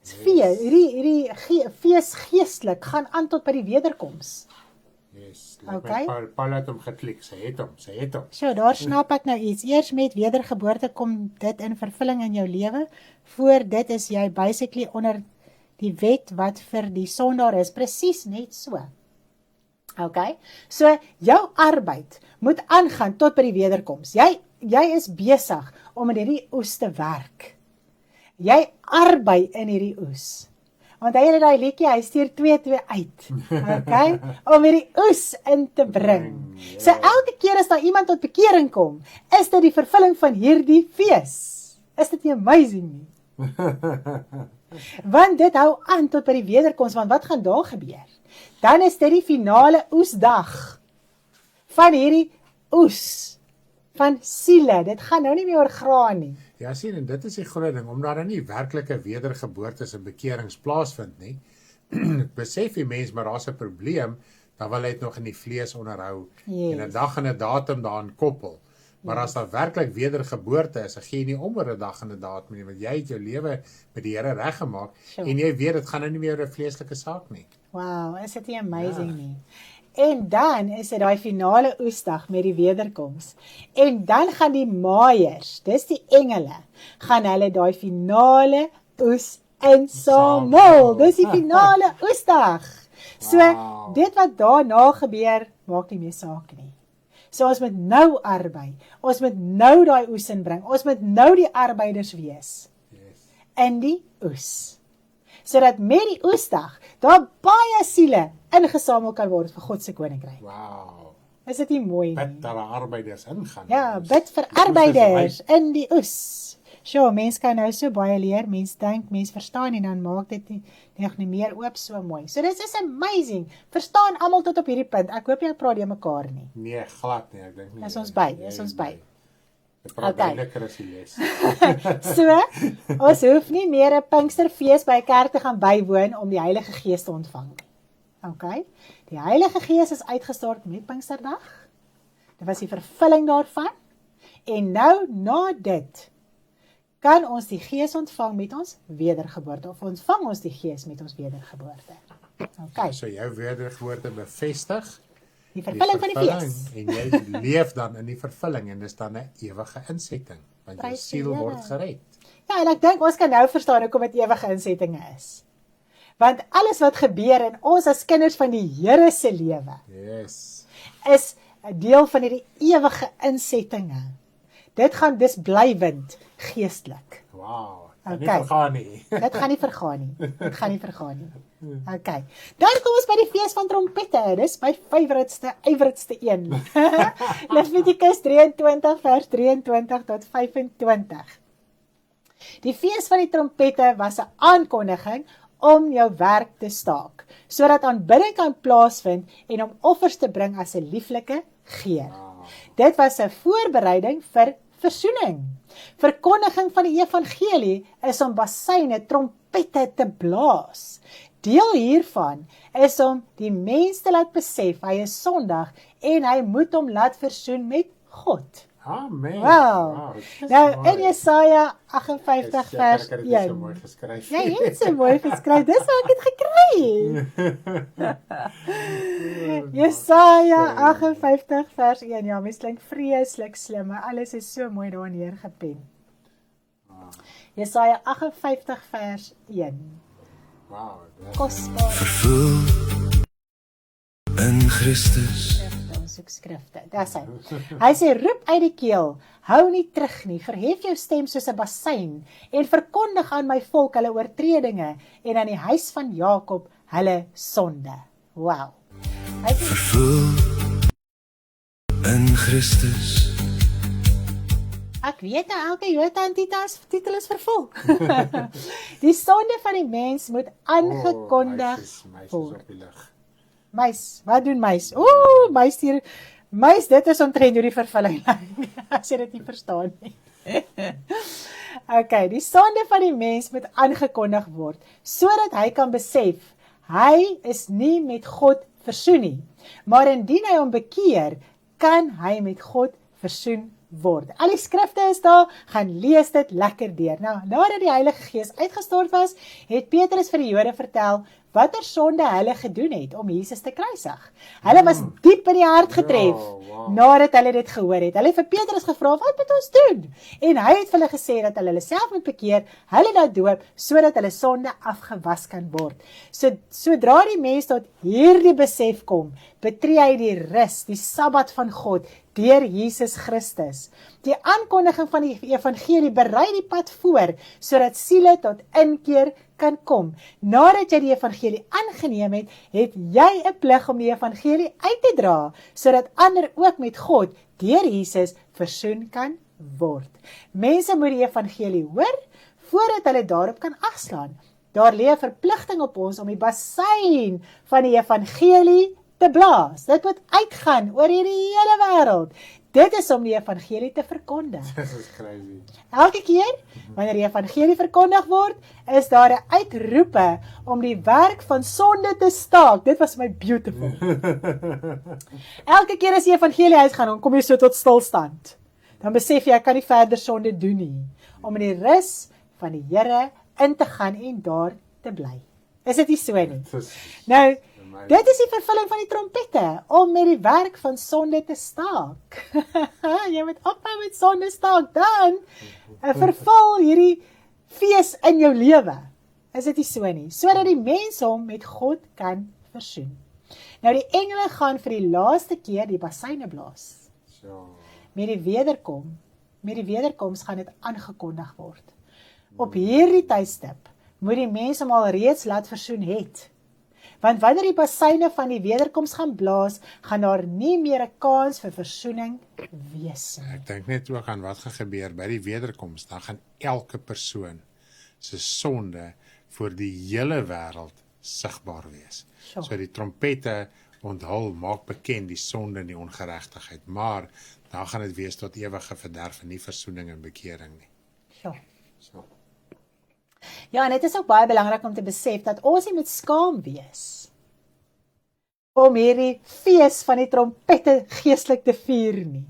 hierdie fees geestelik gaan aan tot by die wederkoms. Yes, okay. Paul het hom geklik, sy het hom. So, daar snap ek nou iets. Eers met wedergeboorte kom dit in vervulling in jou lewe. Voor dit is jy basically onder die wet wat vir die sondaar is. Presies net so. Okay? So, jou arbeid moet aangaan tot by die wederkoms. Jy is besig om in hierdie oes te werk. Jy arbei in hierdie oes. Want hy het daai liedjie, hy stuur 2-2 uit. Okay? Om hierdie oes in te bring. So elke keer as daar iemand tot bekering kom, is dit die vervulling van hierdie fees. Is dit nie amazing nie? Want dit hou aan tot by die wederkoms, want wat gaan daar gebeur? Dan is dit die finale oesdag van hierdie oes, van siele. Dit gaan nou nie meer oor graan nie. Ja, sien, en dit is die groot ding, omdat daar nie werklike wedergeboortes en bekerings plaasvind nie. Besef die mens, maar daar's 'n probleem, dan wil hy dit nog in die vlees onderhou en 'n dag en 'n datum daaraan koppel. Maar as daar werklik wedergeboorte is, dan gee jy nie om oor 'n dag en 'n datum nie, want jy het jou lewe met die Here reggemaak en jy weet dit gaan nou nie meer oor 'n vleeslike saak nie. Wow, is dit nie amazing nie? En dan is dit daai finale oesdag met die wederkoms. En dan gaan die maaiers, dis die engele, gaan hulle daai finale oes insamel. Dis die finale oesdag. So, dit wat daarna gebeur, maak nie meer saak nie. So ons moet nou arbei. Ons moet nou daai oes inbring. Ons moet nou die arbeiders wees. In die oes. Sodat met die oesdag daar baie siele ingesamel kan word vir God se koninkryk. Wow. Is dit nie mooi nie? Bid dat daar arbeiders ingaan. Ja, bid vir arbeiders in die oes. Sjoe, mens kan nou so baie leer, mens dink, mens verstaan en dan maak dit nie nog nie meer oop so mooi. So dit is amazing. Verstaan almal tot op hierdie punt. Ek hoop jy praat die mekaar nie. Nee, glad nie, ek dink nie. Is ons by, is ons by. Ek praat duideliker as die les. So, ons hoef nie meer 'n Pinksterfees by 'n kerk te gaan bywoon om die Heilige Gees te ontvang nie. Okay? Die Heilige Gees is uitgestort met Pinksterdag. Dit was die vervulling daarvan. En nou, na dit, kan ons die Gees ontvang met ons wedergeboorte, of ontvang ons die Gees met ons wedergeboorte. Okay. So jou wedergeboorte bevestig Die vervulling van die Gees. En jy leef dan in die vervulling en dis dan 'n ewige insetting, want jou Prys die siel Here. word gered. Ja, en ek dink ons kan nou verstaan hoekom dit ewige insettinge is. Want alles wat gebeur in ons as kinders van die Here se lewe, Yes. is 'n deel van hierdie ewige insettinge. Dit gaan dis blywend geestelik. Wow. Okay. Nie vergaan nie. Dit gaan nie vergaan nie. Dit gaan nie vergaan nie. Okay. Dan kom ons by die fees van trompette. Dis my ywerigste een. Levitikus 23 vers 23 tot 25. Die fees van die trompette was 'n aankondiging om jou werk te staak, sodat aanbidding kan plaasvind en om offers te bring as 'n lieflike geur. Dit was 'n voorbereiding vir versoening. Verkondiging van die evangelie is om basyne, trompette te blaas. Deel hiervan is om die mens te laat besef hy is sondig en hy moet hom laat versoen met God. Amen. Wow. Nou in Jesaja 58 vers 1. Jy het so mooi geskryf. Ja, jy het so mooi geskryf. Dis hoe ek dit gekry het. Jesaja 58 vers 1. Ja, mens klink vreeslik slim, maar alles is so mooi daar neergepen. Jesaja 58 vers 1. Wow. Kosbaar. Vervul in Christus. Ons soek skrifte. Dis hy. Hy sê roep uit die keel, hou nie terug nie, verhef jou stem soos 'n basyn en verkondig aan my volk hulle oortredinge en aan die huis van Jakob hulle sonde. Wow. Hy sê Vervul in Christus. ek weet nou elke Jota en titel is vervul. Die sonde van die mens moet aangekondig word. Op die lig. Muis, wat doen muis? Muis, dit is omtrent hoe die vervulling lyk, as jy dit nie verstaan nie. Okay, die sonde van die mens moet aangekondig word, sodat hy kan besef, hy is nie met God versoen nie, maar indien hy hom bekeer, kan hy met God versoen word. Al die skrifte is daar, gaan lees dit lekker deur. Nou, nadat die Heilige Gees uitgestort was, het Petrus vir die Jode vertel watter sonde hulle gedoen het om Jesus te kruisig. Hulle was diep in die hart getref nadat hulle dit gehoor het. Hulle het vir Petrus gevra, wat moet ons doen? En hy het vir hulle gesê dat hulle self moet bekeer, hulle laat doop, sodat hulle sonde afgewas kan word. Sodra die mens tot hierdie besef kom, betree hy die rus, die Sabbat van God, deur Jesus Christus. Die aankondiging van die evangelie berei die pad voor, sodat siele tot inkeer kan kom. Nadat jy die evangelie aangeneem het, het jy 'n plig om die evangelie uit te dra, sodat ander ook met God, deur Jesus, versoen kan word. Mense moet die evangelie hoor, voordat hulle daarop kan afslaan. Daar lê 'n verpligting op ons om die bassein van die evangelie te blaas. Dit moet uitgaan oor hierdie hele wêreld. Dit is om die evangelie te verkondig. Dit is crazy. Elke keer, wanneer die evangelie verkondig word, is daar 'n uitroepe om die werk van sonde te staak. Dit was my beautiful. Elke keer as die evangelie uitgaan, dan kom jy so tot stilstand. Dan besef jy, ek kan nie verder sonde doen nie. Om in die rus van die Here in te gaan en daar te bly. Is dit nie so nie? Nou, dit is die vervulling van die trompette, om met die werk van sonde te staak. Jy moet ophou met sonde staak, dan vervul hierdie fees in jou lewe. Is dit nie so nie? Sodat die mens hom met God kan versoen. Nou die engele gaan vir die laaste keer die basseine blaas. Met die wederkoms gaan dit aangekondig word. Op hierdie tydstip moet die mens hom al reeds laat versoen het. Want wanneer die basseine van die wederkoms gaan blaas, gaan daar nie meer 'n kans vir versoening wees nie. Ek dink net ook aan wat gaan gebeur by die wederkoms. Dan gaan elke persoon se sonde voor die hele wêreld sigbaar wees. So die trompette onthul, maak bekend die sonde en die ongeregtigheid, maar dan gaan dit wees tot ewige verderf en nie versoening en bekering nie. So. Ja, en dit is ook baie belangrik om te besef dat ons nie moet skaam wees om hierdie fees van die trompette geestelik te vier nie.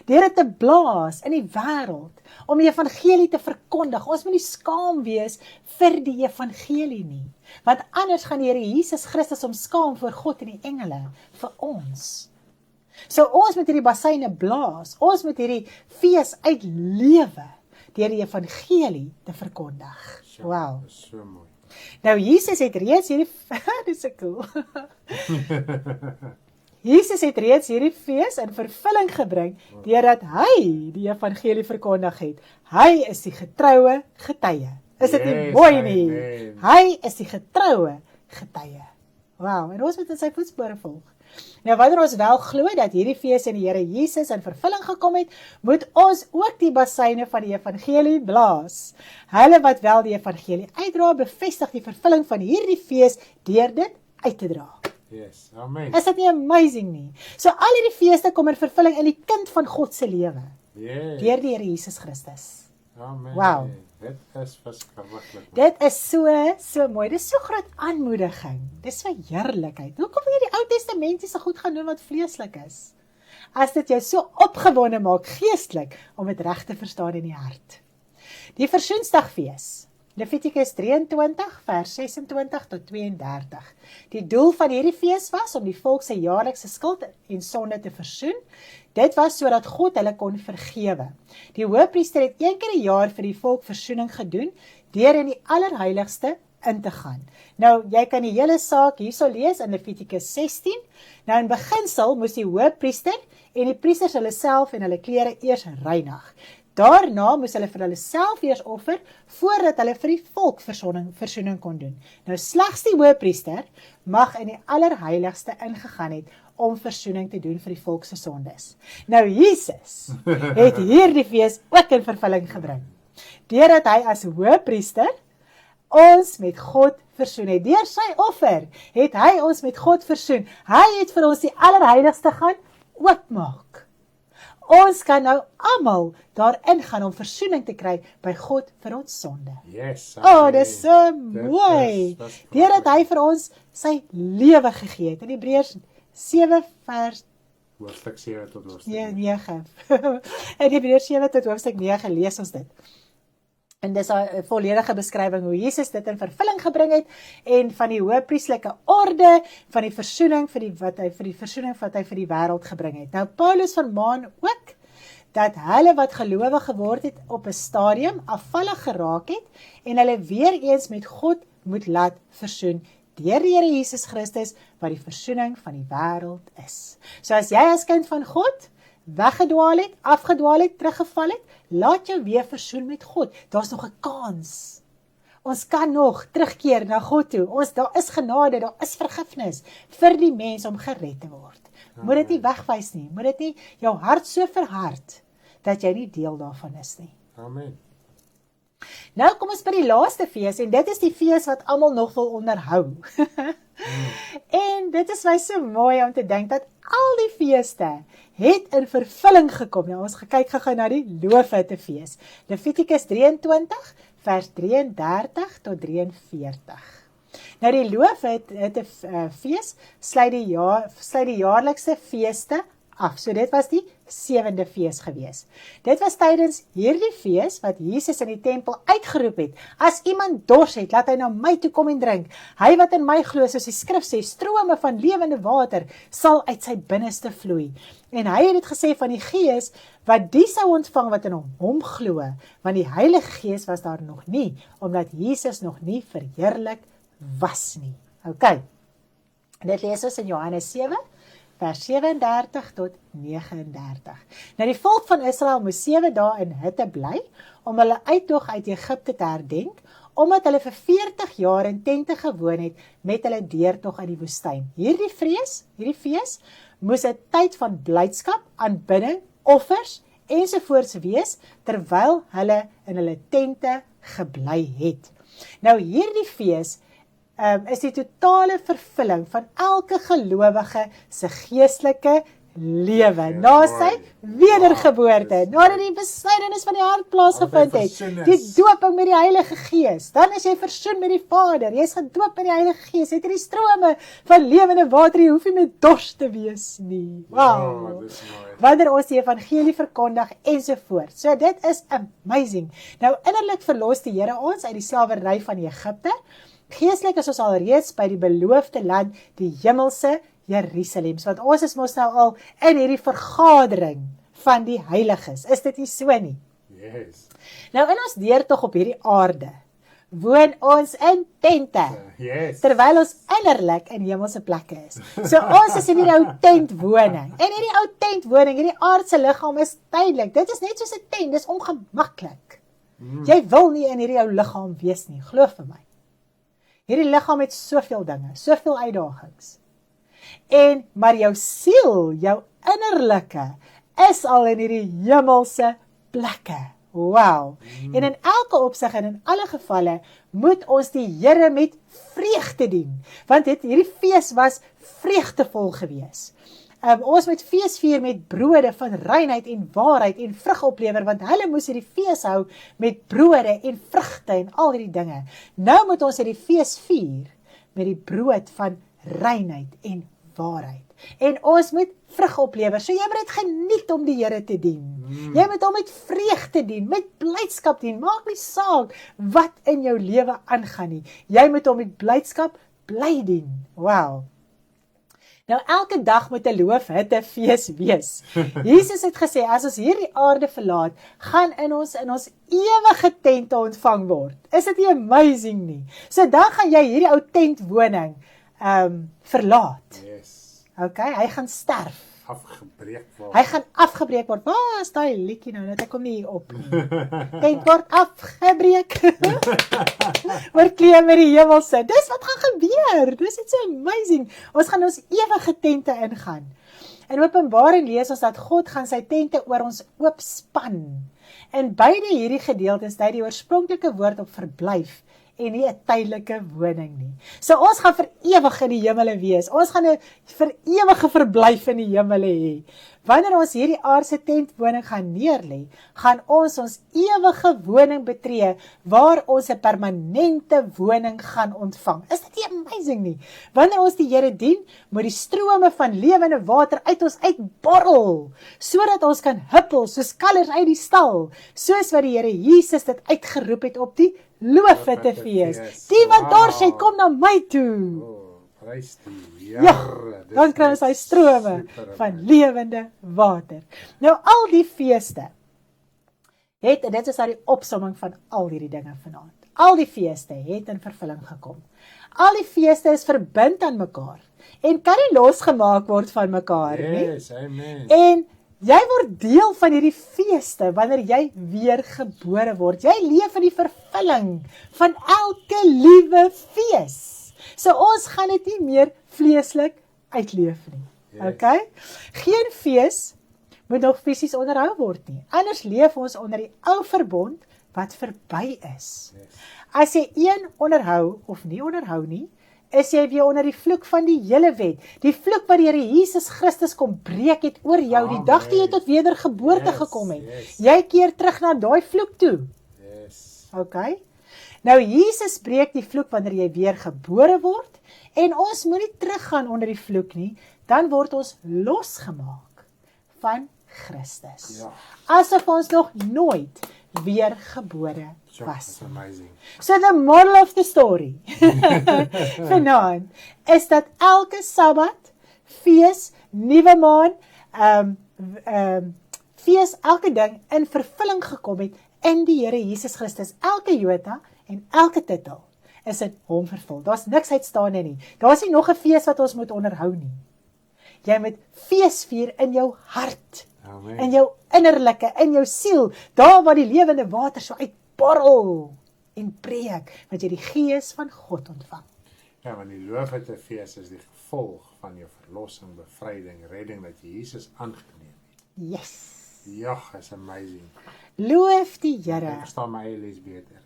Deur dit te blaas in die wêreld, om die evangelie te verkondig. Ons moet nie skaam wees vir die evangelie nie, want anders gaan die Here Jesus Christus hom skaam voor God en die engele vir ons. So ons moet hierdie basseine blaas, ons moet hierdie fees uitlewe deur die evangelie te verkondig. Wow. So mooi. Nou Jesus het reeds hierdie dis so cool. Jesus het reeds hierdie fees in vervulling gebring deurdat hy die evangelie verkondig het. Hy is die getroue getuie. Is dit nie mooi nie? Hy is die getroue getuie. Wow, en ons moet in sy voetspore volg. Nou wanneer ons wel glo dat hierdie fees in die Here Jesus in vervulling gekom het, moet ons ook die basseine van die evangelie blaas. Hulle wat wel die evangelie uitdra, bevestig die vervulling van hierdie fees deur dit uit te dra. Yes, amen. Is dit nie amazing nie? So al hierdie feeste kom in vervulling in die kind van God se lewe. Yes. Deur die Here Jesus Christus. Amen. Wow. Dit is verskriklik. Dit is so mooi. Dit is so groot aanmoediging. Dit is so heerlikheid. Hoekom wil jy die Ou Testamentiese goed gaan doen wat vleeslik is? As dit jou so opgewonde maak geestelik om dit reg te verstaan in die hart. Die Versoensdagfees. Levitikus 23 vers 26 tot 32. Die doel van hierdie fees was om die volk se jaarlikse skuld en sonde te versoen. Dit was sodat God hulle kon vergewe. Die hoofpriester het een keer 'n jaar vir die volk versoening gedoen deur in die allerheiligste in te gaan. Nou, jy kan die hele saak hierso lees in Levitikus 16. Nou in beginsel moes die hoofpriester en die priesters hulle self en hulle klere eers reinig. Daarna moes hulle vir hulle self eers offer voordat hulle vir die volk versoening kon doen. Nou slegs die hoofpriester mag in die allerheiligste ingegaan het om versoening te doen vir die volk se sondes. Nou Jesus het hierdie fees ook in vervulling gebring. Deurdat hy as hoofpriester ons met God versoen het. Deur sy offer het hy ons met God versoen. Hy het vir ons die allerheiligste gaan oopmaak. Ons kan nou almal daarin gaan om versoening te kry by God vir ons sonde. Yes. Dit is so mooi. Deurdat hy vir ons sy lewe gegee het. In Hebreërs 7 vers hoofstuk 7 tot hoofstuk 9. In Hebreërs 7 tot hoofstuk 9 lees ons dit. En dis 'n volledige beskrywing hoe Jesus dit in vervulling gebring het en van die hoëprieslike orde van die versoening vir die versoening wat hy vir die wêreld gebring het. Nou Paulus vermaan ook dat hulle wat gelowig geword het op 'n stadium afvallig geraak het en hulle weer eens met God moet laat versoen deur die Here Jesus Christus wat die versoening van die wêreld is. So as jy as kind van God weggedwaal het, afgedwaal het, teruggeval het, laat jou weer versoen met God. Daar's nog 'n kans. Ons kan nog terugkeer na God toe. Daar is genade, daar is vergifnis vir die mens om gered te word. Moet dit nie wegwys nie. Moet dit nie jou hart so verhard dat jy nie deel daarvan is nie. Amen. Nou kom ons by die laaste fees en dit is die fees wat almal nog wil onderhou. En dit is my so mooi om te dink dat al die feeste het in vervulling gekom. Nou ons kyk gou na die Loofhuttefees. Levitikus 23 vers 33 tot 43. Nou die Loofhuttefees sluit die jaarlikse feeste af. So dit was die 7de fees gewees. Dit was tydens hierdie fees wat Jesus in die tempel uitgeroep het. As iemand dors het, laat hy na my toe kom en drink. Hy wat in my glo, soos die skrif sê, strome van lewende water sal uit sy binneste vloei. En hy het dit gesê van die Gees wat die sou ontvang wat in hom glo, want die Heilige Gees was daar nog nie, omdat Jesus nog nie verheerlik was nie. OK. Dit lees ons in Johannes 7 vers 37 tot 39. Nou die volk van Israel moes 7 dae in hitte bly, om hulle uittog uit Egipte te herdenk, omdat hulle vir 40 jaar in tente gewoon het met hulle deurtog in die woestyn. Hierdie fees moes 'n tyd van blydskap, aanbidding, offers ensovoorts wees, terwyl hulle in hulle tente gebly het. Nou hierdie fees is die totale vervulling van elke gelowige se geestelike lewe, na sy wedergeboorte, nadat die besnydenis van die hart plaasgevind het, die dooping met die Heilige Gees, dan is jy versoen met die Vader, jy is gedoop met die Heilige Gees, het die strome van lewende water, jy hoef nie meer dors te wees nie. Wow! Wanneer ons die evangelie verkondig ensovoort. So dit is amazing. Nou innerlik verlos die Here ons uit die slawerny van Egipte. Geestelik is ons al reeds by die beloofde land, die hemelse Jerusalem. Want ons is mos nou al in hierdie vergadering van die heiliges. Is dit nie so nie? Yes. Nou in ons deurtog op hierdie aarde, woon ons in tente. Yes. Terwyl ons innerlik in hemelse plekke is. So ons is in hierdie ou tentwoning. En hierdie ou tentwoning, hierdie aardse liggaam is tydelik. Dit is net soos 'n tent, dis ongemaklik. Jy wil nie in hierdie ou liggaam wees nie, glo vir my. Hierdie liggaam het soveel dinge, soveel uitdagings. Maar jou siel, jou innerlike, is al in hierdie hemelse plekke. Wow. En in elke opsig en in alle gevalle moet ons die Here met vreugde dien, want hierdie fees was vreugdevol gewees. Ons moet fees vier met brode van reinheid en waarheid en vrug oplewer, want hulle moes hierdie fees hou met brode en vrugte en al hierdie dinge. Nou moet ons hierdie fees vier met die brood van reinheid en waarheid. En ons moet vrug oplewer, so jy moet dit geniet om die Here te dien. Jy moet hom met vreugde dien, met blydskap dien, maak nie saak wat in jou lewe aangaan nie. Jy moet hom met blydskap bly dien. Wow. Nou elke dag moet 'n Loofhuttefees wees. Jesus het gesê, as ons hierdie aarde verlaat, gaan in ons ewige tente ontvang word. Is dit nie amazing nie? So dan gaan jy hierdie ou tentwoning verlaat. Yes. Okay, hy gaan sterf. Afgebreek word. Hy gaan afgebreek word. Waar is daai liedjie nou? Dat ek kom nie hier op nie. Tent word afgebreek. Oorkleed met die hemelse. Dis wat gaan gebeur. Dis iets so amazing. Ons gaan ons ewige tente ingaan. In Openbaring lees ons dat God gaan sy tente oor ons oopspan. En beide hierdie gedeeltes dui die oorspronklike woord op verblyf en nie 'n tydelike woning nie. So ons gaan vir ewig in die hemele wees. Ons gaan 'n vir ewige verblyf in die hemele hê. Wanneer ons hierdie aardse tentwoning gaan neerlê, gaan ons ewige woning betree, waar ons 'n permanente woning gaan ontvang. Is dit nie amazing nie? Wanneer ons die Here dien, moet die strome van lewende water uit ons uitborrel, sodat ons kan huppel soos kalvers uit die stal, soos wat die Here Jesus dit uitgeroep het op die Loofhuttefees. Die wat dors het, kom na my toe. Prys die Ja, dan kry ons hy strome van lewende water. Nou al die feeste het, en dit is nou die opsomming van al hierdie dinge vanaand, al die feeste het in vervulling gekom. Al die feeste is verbind aan mekaar en kan nie losgemaak word van mekaar nie. Yes, amen. En jy word deel van hierdie feeste wanneer jy weer gebore word. Jy leef in die vervulling van elke liewe fees. So ons gaan dit nie meer vleeslik uitleef nie. Yes. Okay? Geen fees moet nog fisies onderhou word nie. Anders leef ons onder die ou verbond wat verby is. Yes. As jy een onderhou of nie onderhou nie, is jy weer onder die vloek van die hele wet. Die vloek wat die Here Jesus Christus kom breek het oor jou, die dag toe jy tot wedergeboorte gekom het. Yes. Jy keer terug na daai vloek toe. Yes. Okay? Nou Jesus breek die vloek wanneer jy weer gebore word en ons moet nie teruggaan onder die vloek nie, dan word ons losgemaak van Christus. Ja. Asof ons nog nooit weer gebore Sure, was. that's amazing. So the moral of the story vanaand is dat elke Sabbat, fees, nuwe maan, fees, elke ding in vervulling gekom het in die Here Jesus Christus. Elke jota en elke titel is in hom vervul. Daar's niks uitstaande nie. Daar's nie nog 'n fees wat ons moet onderhou nie. Jy moet fees vier in jou hart, Amen. in jou innerlike, in jou siel, daar waar die lewende water so uitborrel en breek, want jy die gees van God ontvang. Ja, want die Loofhuttefees is die gevolg van jou verlossing, bevryding, redding dat jy Jesus aangeneem het. Yes. Ja, is amazing. Loof die Ek Here. verstaan my eie les beter.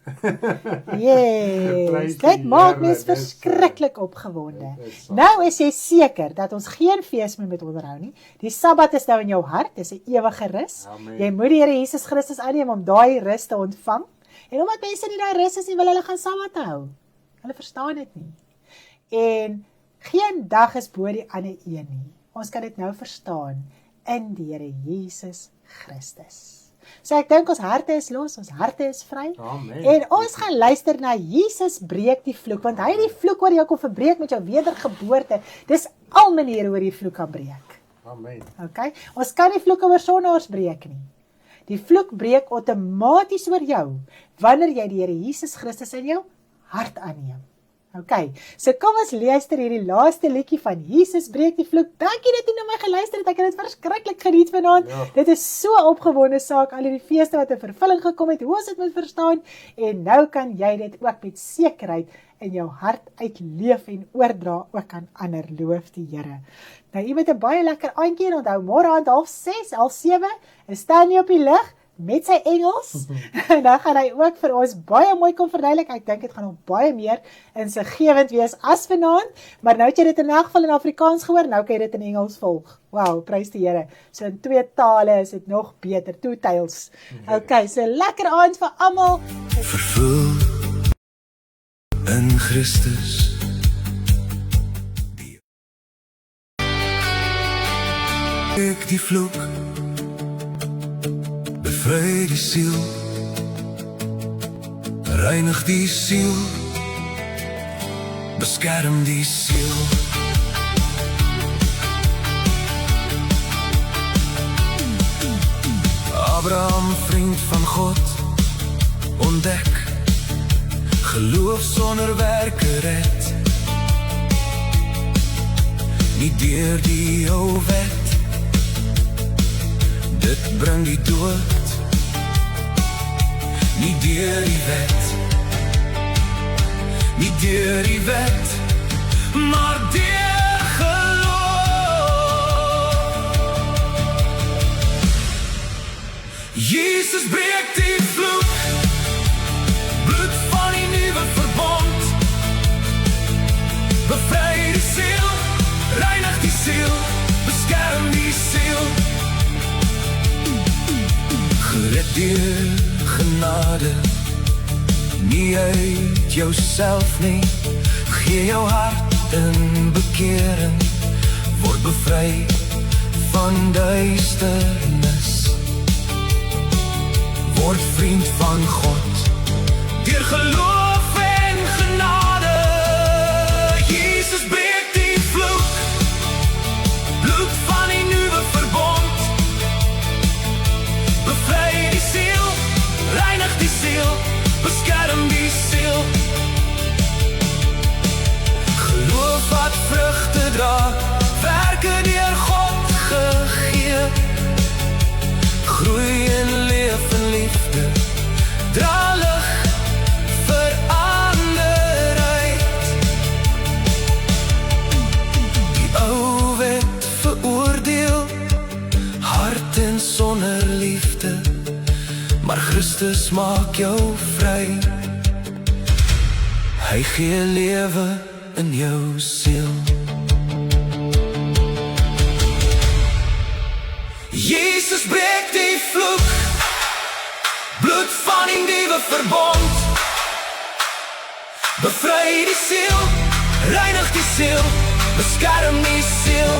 Yes. Prys die Dit maak Here, mens dis, verskriklik opgewonde. dit is so. Nou is jy seker dat ons geen fees meer met onderhou nie. Die Sabbat is nou in jou hart, dis 'n ewige rus. Amen. Jy moet die Here Jesus Christus aanneem om daai rus te ontvang. En omdat mense nie daai rus is nie, wil hulle gaan Sabbat hou. Hulle verstaan dit nie. En geen dag is bo die ander een nie. Ons kan dit nou verstaan in die Here Jesus Christus. So ek dink ons harte is los, ons harte is vry. Amen. En ons gaan luister na Jesus breek die vloek, want hy het die vloek oor jou kom verbreek met jou wedergeboorte. Dis al maniere hoe die vloek kan breek. Amen. Okay? Ons kan nie vloeke oor sondaars breek nie. Die vloek breek outomaties oor jou wanneer jy die Here Jesus Christus in jou hart aanneem. Okay, so kom ons luister hierdie laaste liedjie van Jesus breek die vloek. Dankie dat jy na my geluister het. Ek het dit verskriklik geniet vanaand. Ja. Dit is so 'n opgewonde saak, al hierdie feeste wat in vervulling gekom het, hoe ons dit moet verstaan. En nou kan jy dit ook met sekerheid in jou hart uitleef en oordra ook aan ander. Loof die Here. Nou, jy met 'n baie lekker aandjie en onthou môre aand 6:30, 6:30 is Stanley op die lig met sy Engels. En dan gaan hy ook vir ons baie mooi kom verduidelik. Ek dink dit gaan nog baie meer insiggewend wees as vanaand, maar nou het jy dit in elk geval in Afrikaans gehoor, nou kan jy dit in Engels volg. Wow, prys die Here. So in 2 tale is dit nog beter, 2 tales. Okay, so lekker aand vir almal. Vervul in Christus. Ek die vloek, bevry die siel, reinig die siel, beskerm die siel. Abraham, vriend van God, ontdek, geloof sonder werke red, nie deur die ou wet. Dit bring die dood, nie deur die wet, nie deur die wet, maar deur geloof. Jesus breek die vloek, bloed van die nuwe verbond, bevry die siel, reinig die siel, beskerm die siel. deur genade, nie uit jouself nie. Gee jou hart in bekering, word bevry van duisternis. Word vriend van God, deur geloof en genade. Jesus breek die vloek, bloed van die nuwe verbond. Bevry die siel, reinig die siel, beskerm die siel. Geloof wat vrugte dra, werke deur God gegee. Groei en leef in liefde, dra lig vir ander uit. Die ou wet veroordeel, hart en sonder liefde, maar Christus maak jou vry. Hy gee lewe in jou siel. Jesus breek die vloek, bloed van die nuwe verbond. Bevry die siel, reinig die siel, beskerm die siel.